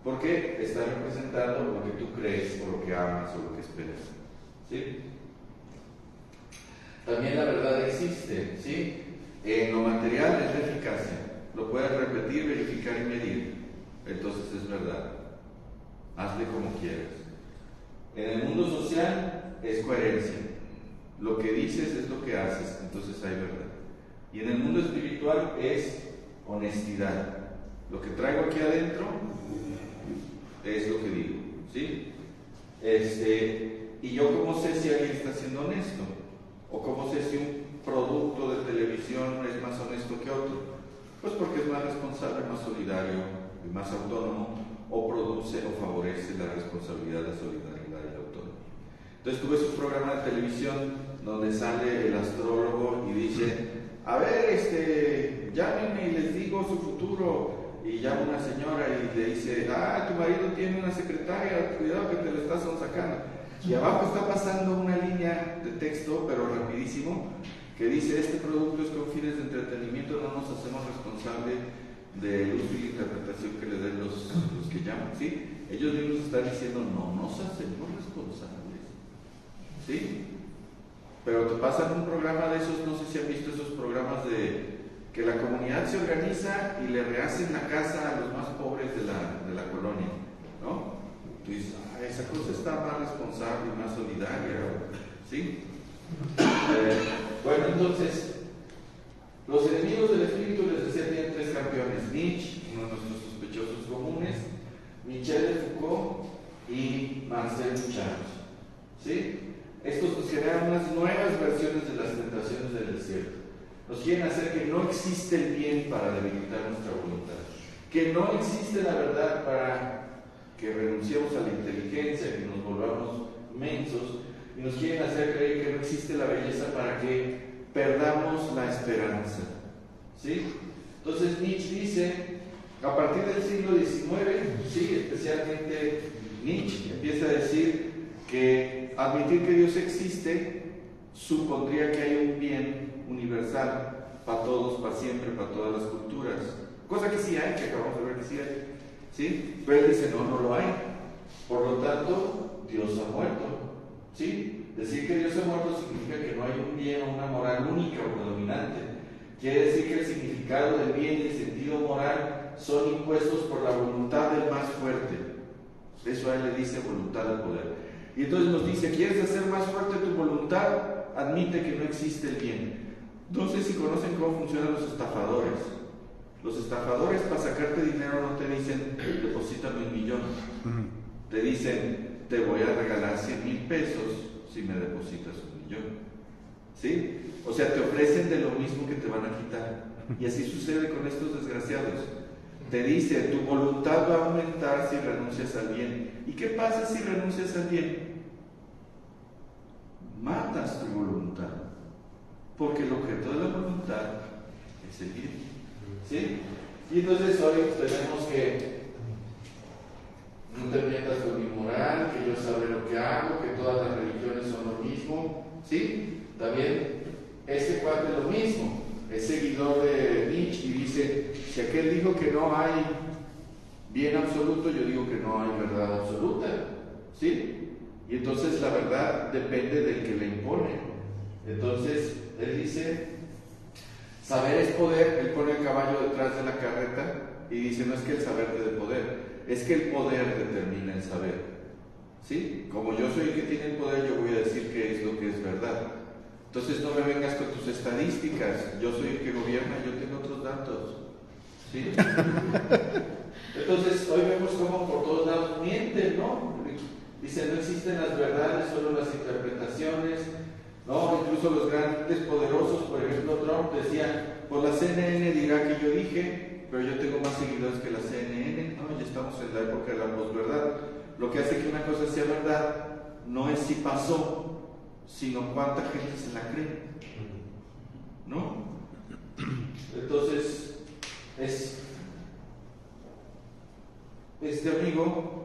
Porque está representando lo que tú crees, o lo que amas, o lo que esperas. ¿Sí? También la verdad existe, ¿sí? En lo material es la eficacia. Lo puedes repetir, verificar y medir. Entonces es verdad. Hazle como quieras. En el mundo social es coherencia. Lo que dices es lo que haces, entonces hay verdad. Y en el mundo espiritual es honestidad. Lo que traigo aquí adentro es lo que digo, ¿sí? Y yo cómo sé si alguien está siendo honesto, o cómo sé si un producto de televisión es más honesto que otro. Pues porque es más responsable, más solidario y más autónomo, o produce o favorece la responsabilidad, la solidaridad y la autonomía. Entonces tú ves un programa de televisión donde sale el astrólogo y dice, a ver, llámenme y les digo su futuro. Y llama una señora y le dice, tu marido tiene una secretaria, cuidado que te lo estás sacando. Y abajo está pasando una línea de texto, pero rapidísimo, que dice, este producto es con fines de entretenimiento, no nos hacemos responsables del uso y interpretación que le den los que llaman, ¿sí? Ellos mismos están diciendo, no nos hacemos responsables, ¿sí? Pero te pasan un programa de esos, no sé si han visto esos programas de que la comunidad se organiza y le rehacen la casa a los más pobres de la colonia, ¿no? Tú dices, esa cosa está más responsable y más solidaria, ¿sí? Bueno, entonces, los enemigos del espíritu, les decía, tienen tres campeones: Nietzsche, uno de nuestros sospechosos comunes, Michel de Foucault y Marcel Duchamp, ¿sí? Estos nos generan unas nuevas versiones de las tentaciones del desierto. Nos quieren hacer que no existe el bien para debilitar nuestra voluntad, que no existe la verdad para que renunciemos a la inteligencia, que nos volvamos mensos, y nos quieren hacer creer que no existe la belleza para que perdamos la esperanza, ¿sí? Entonces Nietzsche dice, a partir del siglo XIX, ¿sí? Especialmente Nietzsche empieza a decir que admitir que Dios existe supondría que hay un bien universal para todos, para siempre, para todas las culturas, cosa que sí hay, que acabamos de ver que sí hay, ¿sí? Pero él dice, no lo hay, por lo tanto Dios ha muerto, ¿sí? Decir que Dios ha muerto significa que no hay un bien o una moral única o predominante. Quiere decir que el significado del bien y el sentido moral son impuestos por la voluntad del más fuerte. Eso a él le dice voluntad del poder. Y entonces nos dice, ¿quieres hacer más fuerte tu voluntad? Admite que no existe el bien. No sé si conocen cómo funcionan los estafadores. Los estafadores, para sacarte dinero, no te dicen, deposítame 1 millón. Te dicen, te voy a regalar 100,000 pesos si me depositas 1 millón. ¿Sí? O sea, te ofrecen de lo mismo que te van a quitar. Y así sucede con estos desgraciados. Te dice, tu voluntad va a aumentar si renuncias al bien. ¿Y qué pasa si renuncias al bien? Matas tu voluntad. Porque el objeto de la voluntad es el bien. ¿Sí? Y entonces hoy tenemos que no te metas con mi moral, que yo sabré lo que hago, que todas las religiones son lo mismo. ¿Sí? También este cuate es lo mismo. Es seguidor de Nietzsche y dice, si aquel dijo que no hay bien absoluto, yo digo que no hay verdad absoluta. ¿Sí? Y entonces la verdad depende del que le impone. Entonces, él dice, saber es poder. Él pone el caballo detrás de la carreta y dice, no es que el saber te dé poder, es que el poder determina el saber. ¿Sí? Como yo soy el que tiene el poder, yo voy a decir qué es lo que es verdad. Entonces no me vengas con tus estadísticas, yo soy el que gobierna, yo tengo otros datos. ¿Sí? Entonces hoy vemos cómo por todos lados mienten, ¿no? Dice, no existen las verdades, solo las interpretaciones, ¿no? Incluso los grandes poderosos, por ejemplo Trump decía, pues la CNN dirá que yo dije, pero yo tengo más seguidores que la CNN. No, ya estamos en la época de la posverdad. Lo que hace que una cosa sea verdad no es si pasó, sino cuánta gente se la cree, ¿no? Entonces, este amigo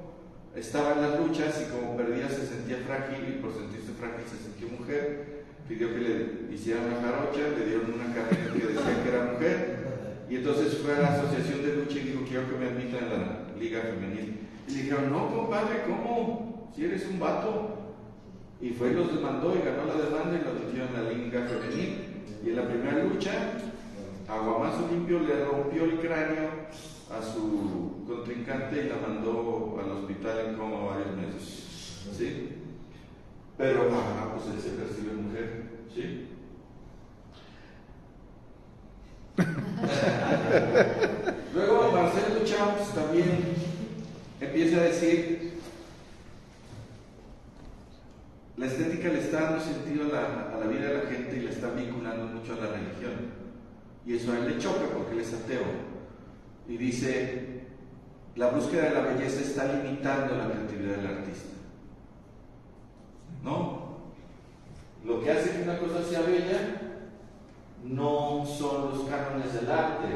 estaba en las luchas y como perdía se sentía frágil, y por sentirse frágil se sintió mujer. Pidió que le hicieran una jarocha, le dieron una carrera que decía que era mujer, y entonces fue a la asociación de lucha y dijo, quiero que me admitan en la liga femenil. Y le dijeron, no compadre, ¿cómo? Si eres un vato. Y fue y los demandó y ganó la demanda y lo metieron en la liga femenil. Y en la primera lucha, a guamazo limpio le rompió el cráneo a su contrincante y la mandó al hospital en coma varios meses. ¿Sí? Pero, pues él se percibe mujer. ¿Sí? Luego Marcel Duchamp también empieza a decir, la estética le está dando sentido a la vida de la gente y le está vinculando mucho a la religión, y eso a él le choca porque él es ateo, y dice, la búsqueda de la belleza está limitando la creatividad del artista, ¿no? Lo que hace que una cosa sea bella no son los cánones del arte,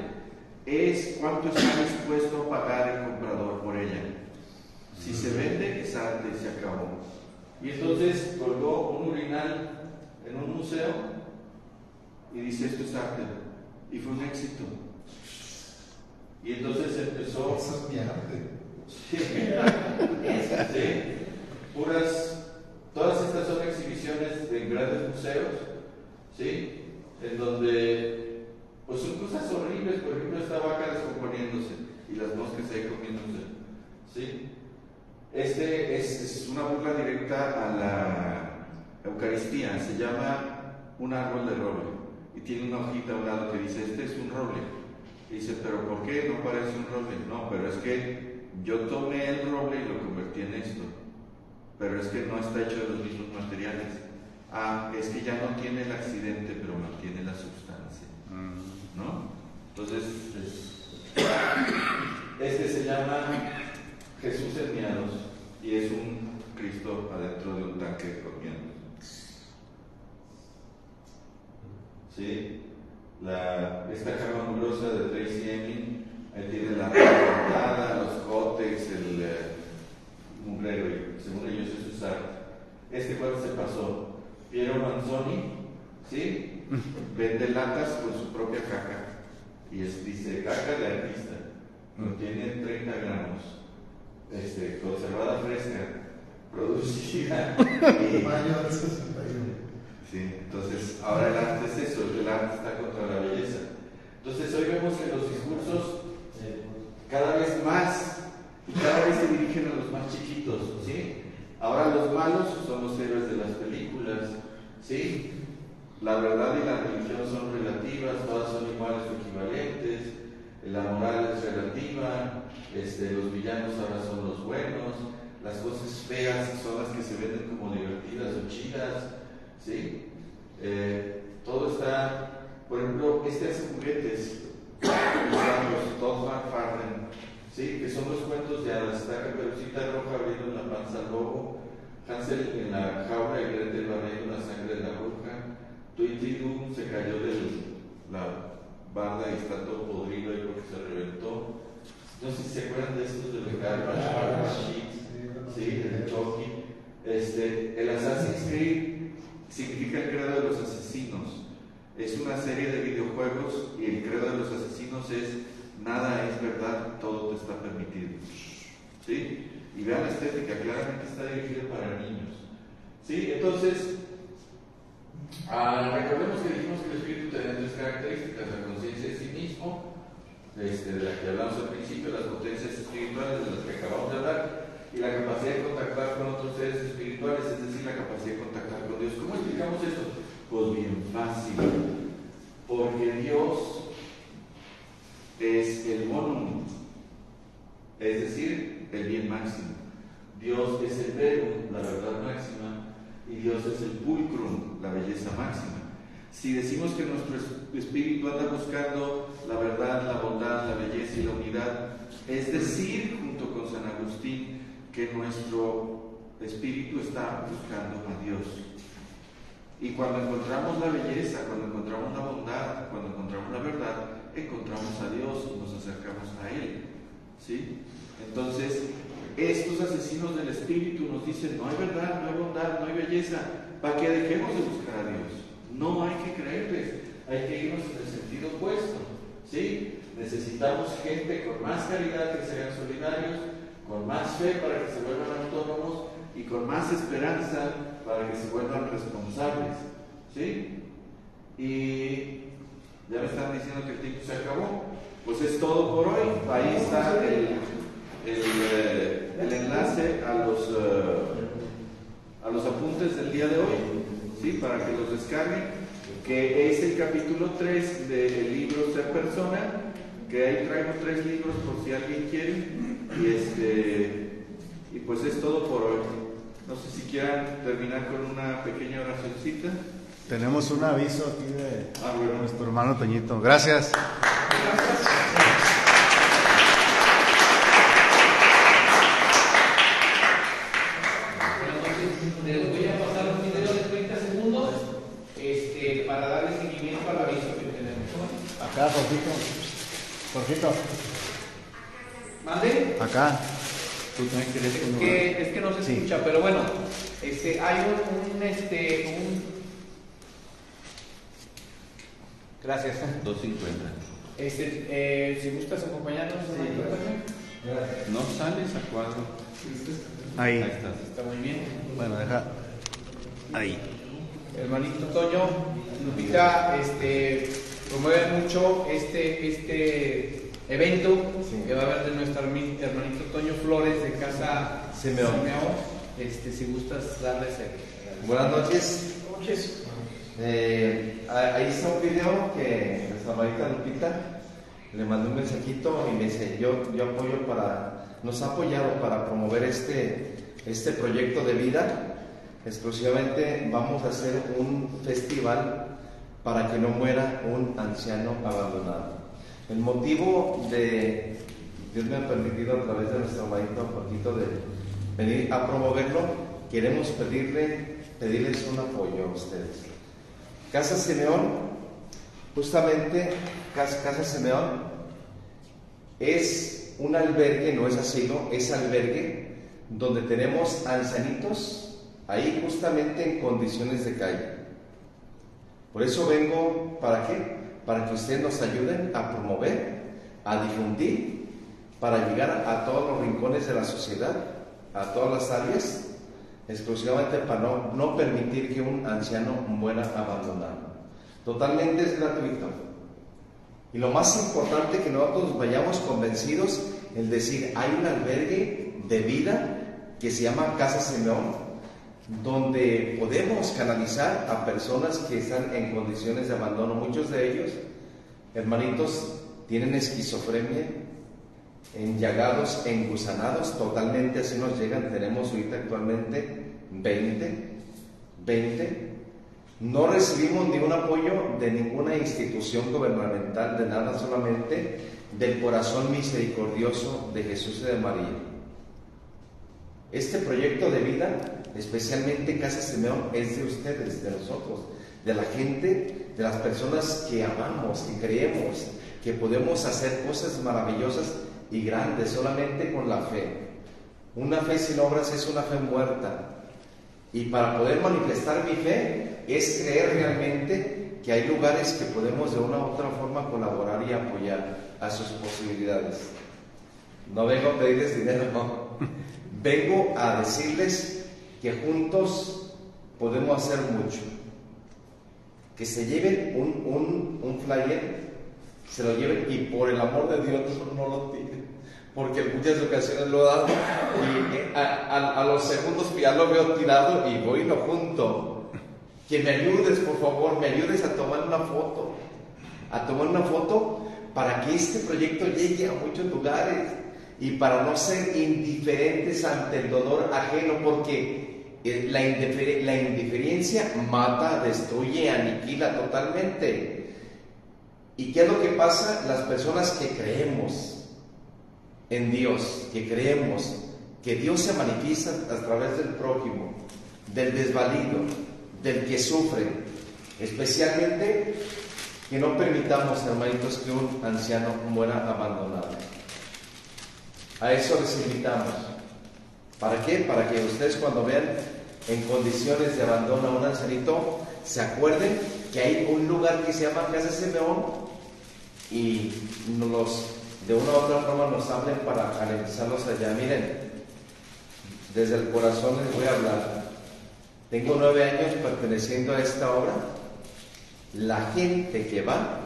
es cuánto está dispuesto a pagar el comprador por ella. Si se vende, es arte y se acabó. Y entonces colgó un urinal en un museo y dice, esto es arte. Y fue un éxito. Y entonces empezó... Eso es mi arte. Sí, todas estas son exhibiciones en grandes museos, ¿sí? En donde, pues son cosas horribles, por ejemplo, esta vaca descomponiéndose y las moscas ahí comiéndose, ¿sí? Este es una burla directa a la Eucaristía, se llama un árbol de roble y tiene una hojita a un lado que dice, este es un roble. Y dice, pero ¿por qué no parece un roble? No, pero es que yo tomé el roble y lo convertí en esto, pero es que no está hecho de los mismos materiales. Ah, es que ya no tiene el accidente, pero mantiene la sustancia, ¿no? Entonces, este se llama Jesús en miados y es un Cristo adentro de un tanque comiendo. ¿Sí? Esta cama amorosa de Tracy Emin, ahí tiene la ropa, los cótex, el mugrero, y según ellos eso es arte. ¿Cuál se pasó? Piero Manzoni, ¿sí? Vende latas con su propia caca y dice caca de artista, contiene 30 gramos, conservada fresca, producida y... Mayo del 61. Sí, entonces ahora el arte es eso, el arte está contra la belleza. Entonces hoy vemos que los discursos cada vez más y cada vez se dirigen a los más chiquitos, ¿sí? Ahora los malos son los héroes de las películas, ¿sí? La verdad y la religión son relativas, todas son iguales o equivalentes, la moral es relativa, los villanos ahora son los buenos, las cosas feas son las que se venden como divertidas o chidas, ¿sí? Todo está, por ejemplo, hace juguetes, los Todd McFarlane, ¿sí? Que son los cuentos de hadas, está Caperucita Roja abriendo la panza al lobo, Hansel en la jaula y Gretel barriendo la sangre de la bruja, Tweety Doo se cayó de la barda y está todo podrido ahí porque se reventó. No sé si se acuerdan de estos de los Garbage Sheets, ¿sí? El Chucky. El Assassin's Creed significa el credo de los asesinos. Es una serie de videojuegos y el credo de los asesinos es nada es verdad, todo te está permitido, ¿sí? Y vean la estética, claramente está dirigida para niños, ¿sí? Entonces, recordemos que dijimos que el espíritu tiene tres características: la conciencia de sí mismo, de la que hablamos al principio, las potencias espirituales de las que acabamos de hablar, y la capacidad de contactar con otros seres espirituales, es decir, la capacidad de contactar con Dios. ¿Cómo explicamos esto? Pues bien fácil, porque Dios es el bonum, es decir, el bien máximo. Dios es el verum, la verdad máxima, y Dios es el pulcrum, la belleza máxima. Si decimos que nuestro espíritu anda buscando la verdad, la bondad, la belleza y la unidad, es decir, junto con San Agustín, que nuestro espíritu está buscando a Dios. Y cuando encontramos la belleza, cuando encontramos la bondad, cuando encontramos la verdad, encontramos a Dios y nos acercamos a Él, ¿sí? Entonces, estos asesinos del espíritu nos dicen, no hay verdad, no hay bondad, no hay belleza, para que dejemos de buscar a Dios. No hay que creerles, hay que irnos en el sentido opuesto, ¿sí? Necesitamos gente con más caridad que sean solidarios, con más fe para que se vuelvan autónomos y con más esperanza para que se vuelvan responsables, ¿sí? Y ya me están diciendo que el tiempo se acabó. Pues es todo por hoy. Ahí está el enlace a los apuntes del día de hoy, ¿sí? Para que los descarguen, que es el capítulo 3 del libro Ser Persona, que ahí traigo 3 libros por si alguien quiere. Y pues es todo por hoy. No sé si quieran terminar con una pequeña oracióncita. Tenemos un aviso aquí de bueno. nuestro hermano Toñito. Gracias. Les voy a pasar un video de 30 segundos para darle seguimiento al aviso que tenemos. Acá, Jorgito. ¿Mande? Acá. Es que no se escucha, pero bueno, hay un gracias. 250. Si gustas acompañarnos, hermanito Toño. No sales a cuadro. Ahí. Ahí estás. Está muy bien. Bueno, deja. Ahí. Hermanito Toño, Lupita, promueve mucho este evento que va a haber de nuestro hermanito Toño Flores de Casa Simeón. Si gustas darles el... Buenas noches. noches. Ahí está un video que nuestra hermanita Lupita le mandó un mensajito y me dice, yo apoyo nos ha apoyado para promover este proyecto de vida. Exclusivamente vamos a hacer un festival para que no muera un anciano abandonado. El motivo de Dios me ha permitido a través de nuestro hermanito Jorgito de venir a promoverlo. Queremos pedirles un apoyo a ustedes. Casa Simeón, justamente Casa Simeón es un albergue, no es asilo, es albergue donde tenemos ancianitos ahí justamente en condiciones de calle. Por eso vengo, ¿para qué? Para que ustedes nos ayuden a promover, a difundir, para llegar a todos los rincones de la sociedad, a todas las áreas, exclusivamente para no permitir que un anciano muera abandonado. Totalmente es gratuito. Y lo más importante, que nosotros vayamos convencidos, el decir, hay un albergue de vida que se llama Casa Simeón, donde podemos canalizar a personas que están en condiciones de abandono. Muchos de ellos, hermanitos, tienen esquizofrenia, enllagados, engusanados, totalmente así nos llegan. Tenemos ahorita actualmente 20. No recibimos ningún apoyo de ninguna institución gubernamental, de nada, solamente del corazón misericordioso de Jesús y de María. Este proyecto de vida, especialmente Casa Simeón, es de ustedes, de nosotros, de la gente, de las personas que amamos, que creemos, que podemos hacer cosas maravillosas y grandes solamente con la fe. Una fe sin obras es una fe muerta. Y para poder manifestar mi fe es creer realmente que hay lugares que podemos de una u otra forma colaborar y apoyar a sus posibilidades. No vengo a pedirles dinero, no. Vengo a decirles que juntos podemos hacer mucho. Que se lleven un flyer, se lo lleven y por el amor de Dios no lo tiren. Porque en muchas ocasiones lo he dado y a los segundos ya lo veo tirado y voy y lo junto. Que me ayudes, por favor, me ayudes a tomar una foto. A tomar una foto para que este proyecto llegue a muchos lugares y para no ser indiferentes ante el dolor ajeno, porque la indiferencia mata, destruye, aniquila totalmente. ¿Y qué es lo que pasa? Las personas que creemos en Dios, que creemos que Dios se manifiesta a través del prójimo, del desvalido, del que sufre, especialmente que no permitamos, hermanitos, que un anciano muera abandonado. A eso les invitamos. ¿Para qué? Para que ustedes, cuando vean en condiciones de abandono a un ancianito, se acuerden que hay un lugar que se llama Casa Simeón y de una u otra forma nos hablen para analizarlos allá. Miren, desde el corazón les voy a hablar. Tengo 9 años perteneciendo a esta obra. La gente que va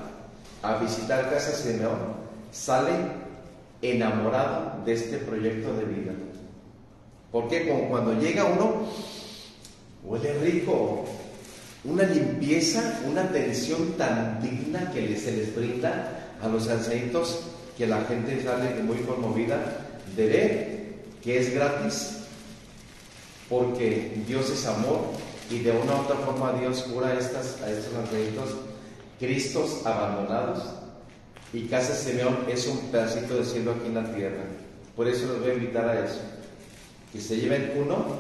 a visitar Casa Simeón sale enamorada de este proyecto de vida. Porque cuando llega uno, huele rico, una limpieza, una atención tan digna que se les brinda a los ancianitos, que la gente sale muy conmovida de ver que es gratis, porque Dios es amor y de una u otra forma Dios cura a estos ancianitos, Cristos abandonados, y Casa Simeón es un pedacito de cielo aquí en la tierra. Por eso los voy a invitar a eso, que se lleven uno.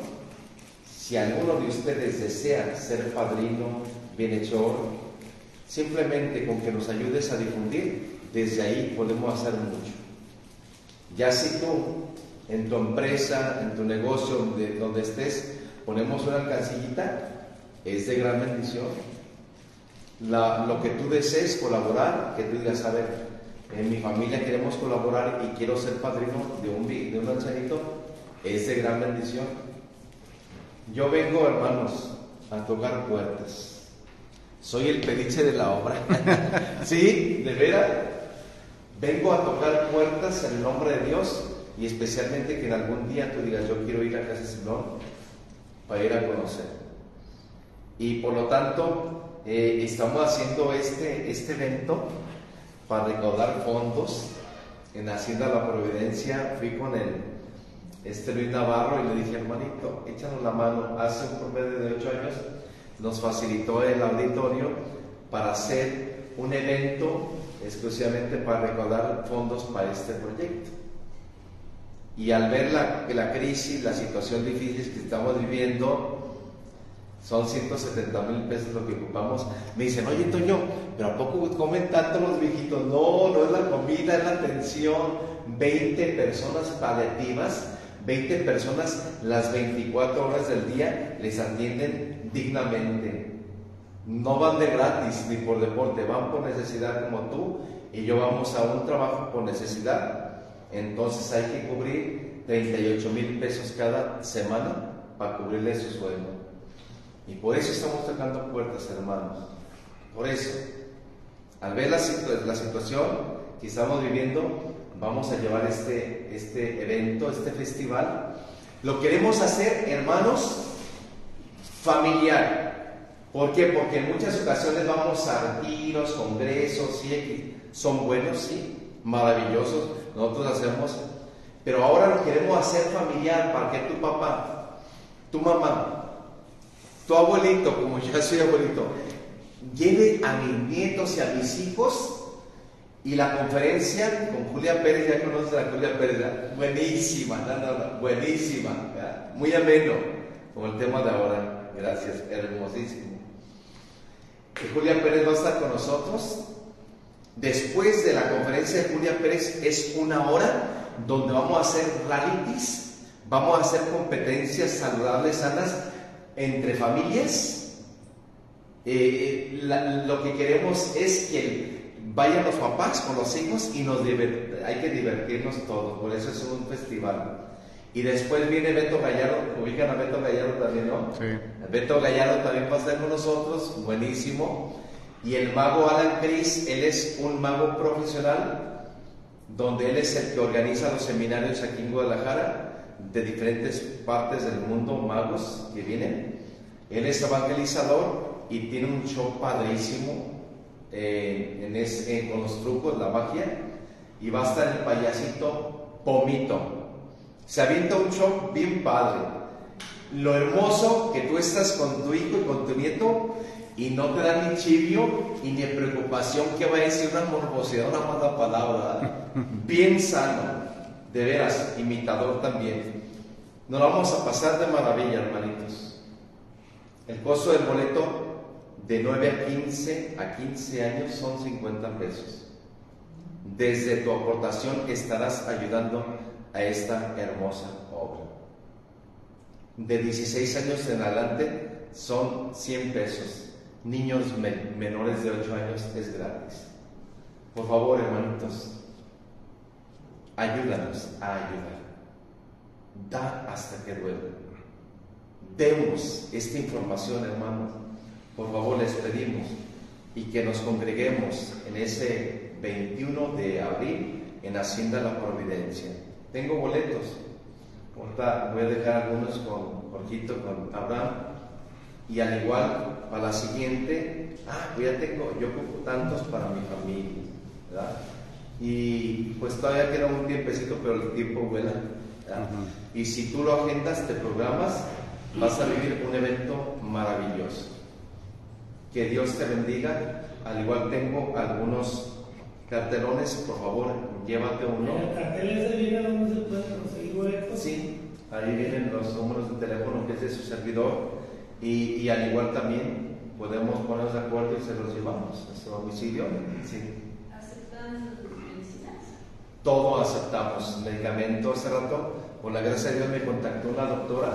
Si alguno de ustedes desea ser padrino, bienhechor, simplemente con que nos ayudes a difundir, desde ahí podemos hacer mucho. Ya si tú, en tu empresa, en tu negocio, donde estés, ponemos una alcancillita, es de gran bendición. Lo que tú desees colaborar, que tú digas, a ver, en mi familia queremos colaborar y quiero ser padrino de un ancianito, es de gran bendición. Yo vengo, hermanos, a tocar puertas. Soy el pediche de la obra. Sí, de veras. Vengo a tocar puertas en el nombre de Dios, y especialmente que en algún día tú digas, yo quiero ir a Casa Simón para ir a conocer. Y por lo tanto, estamos haciendo este evento para recaudar fondos en Hacienda La Providencia. Fui con Luis Navarro y le dije, hermanito, échanos la mano. Hace un promedio de 8 años nos facilitó el auditorio para hacer un evento exclusivamente para recaudar fondos para este proyecto. Y al ver la crisis, la situación difícil que estamos viviendo, son 170,000 pesos lo que ocupamos. Me dicen, oye Toño, ¿pero a poco comen tanto los viejitos? No, no es la comida, es la atención. 20 personas paliativas, 20 personas las 24 horas del día les atienden dignamente. No van de gratis ni por deporte, van por necesidad como tú y yo. Vamos a un trabajo por necesidad, entonces hay que cubrir 38,000 pesos cada semana para cubrirle su sueldo. Y por eso estamos tocando puertas, hermanos. Por eso, al ver la situación que estamos viviendo, vamos a llevar este evento, este festival. Lo queremos hacer, hermanos, familiar. ¿Por qué? Porque en muchas ocasiones vamos a retiros, congresos, sí, son buenos, sí, maravillosos, nosotros hacemos, pero ahora lo queremos hacer familiar, para que tu papá, tu mamá, tu abuelito, como ya soy abuelito, lleve a mis nietos y a mis hijos. Y la conferencia con Julia Pérez, ya conoces a Julia Pérez, ¿verdad? Buenísima, buenísima, ¿verdad? Muy ameno, como el tema de ahora, gracias, hermosísimo. Que Julia Pérez va a estar con nosotros. Después de la conferencia de Julia Pérez es 1 hora donde vamos a hacer realities, vamos a hacer competencias saludables, sanas, entre familias. Lo que queremos es que vayan los papás con los hijos y hay que divertirnos todos, por eso es un festival. Y después viene Beto Gallardo, ubican a Beto Gallardo también, ¿no? Sí. Beto Gallardo también va a estar con nosotros, buenísimo. Y el mago Alan Cris, él es un mago profesional, donde él es el que organiza los seminarios aquí en Guadalajara, de diferentes partes del mundo, magos que vienen. Él es evangelizador y tiene un show padrísimo con los trucos, la magia, y va a estar el payasito Pomito. Se avienta un show bien padre. Lo hermoso que tú estás con tu hijo y con tu nieto y no te da ni chivio y ni preocupación que va a decir una morbosidad, una mala palabra. Bien sano, de veras, imitador también. Nos vamos a pasar de maravilla, hermanitos. El costo del boleto de 9 a 15 años son 50 pesos. Desde tu aportación estarás ayudando a esta hermosa obra. De 16 años en adelante son 100 pesos. Niños menores de 8 años es gratis. Por favor, hermanitos, ayúdanos a ayudar. Da hasta que duele. Demos esta información, hermanos. Por favor, les pedimos, y que nos congreguemos en ese 21 de abril en Hacienda La Providencia. Tengo boletos. Ahorita voy a dejar algunos con Jorgito, con Abraham, y al igual para la siguiente, pues ya tengo, yo ocupo tantos para mi familia, ¿verdad? Y pues todavía queda un tiempecito, pero el tiempo vuela, ¿verdad? Y si tú lo agendas, te programas, vas a vivir un evento maravilloso. Que Dios te bendiga. Al igual tengo algunos cartelones, por favor, llévate uno. ¿En el cartel ese viene donde se puede conseguir boletos? Sí, ahí vienen los números de teléfono que es de su servidor, y al igual también podemos ponernos de acuerdo y se los llevamos a su domicilio. Sí. ¿Aceptan medicinas? Todo aceptamos, medicamentos. Hace rato, por la gracia de Dios, me contactó una doctora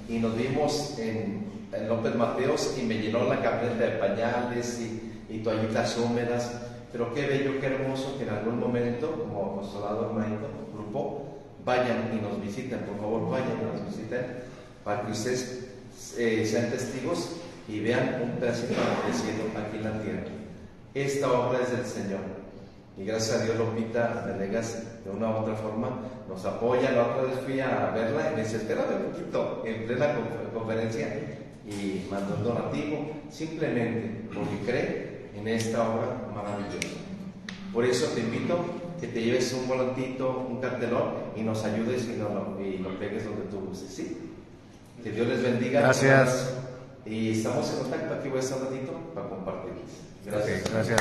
y nos vimos en López Mateos y me llenó la camioneta de pañales y toallitas húmedas. pero qué bello, qué hermoso que en algún momento, como apostolado hermanito, grupo, vayan y nos visiten, por favor, vayan y nos visiten, para que ustedes sean testigos y vean un pedacito del cielo aquí en la tierra. Esta obra es del Señor, y gracias a Dios Lupita Venegas de una u otra forma nos apoya. La otra vez fui a verla y me dice, espérame un poquito, en plena conferencia, y mandó un donativo, simplemente porque cree en esta obra maravillosa. Por eso te invito que te lleves un volantito, un cartelón y nos ayudes y lo pegues donde tú gustes, ¿sí? Que Dios les bendiga. Gracias. Y estamos en contacto. Aquí voy a estar un ratito para compartirles. Gracias. Okay, gracias.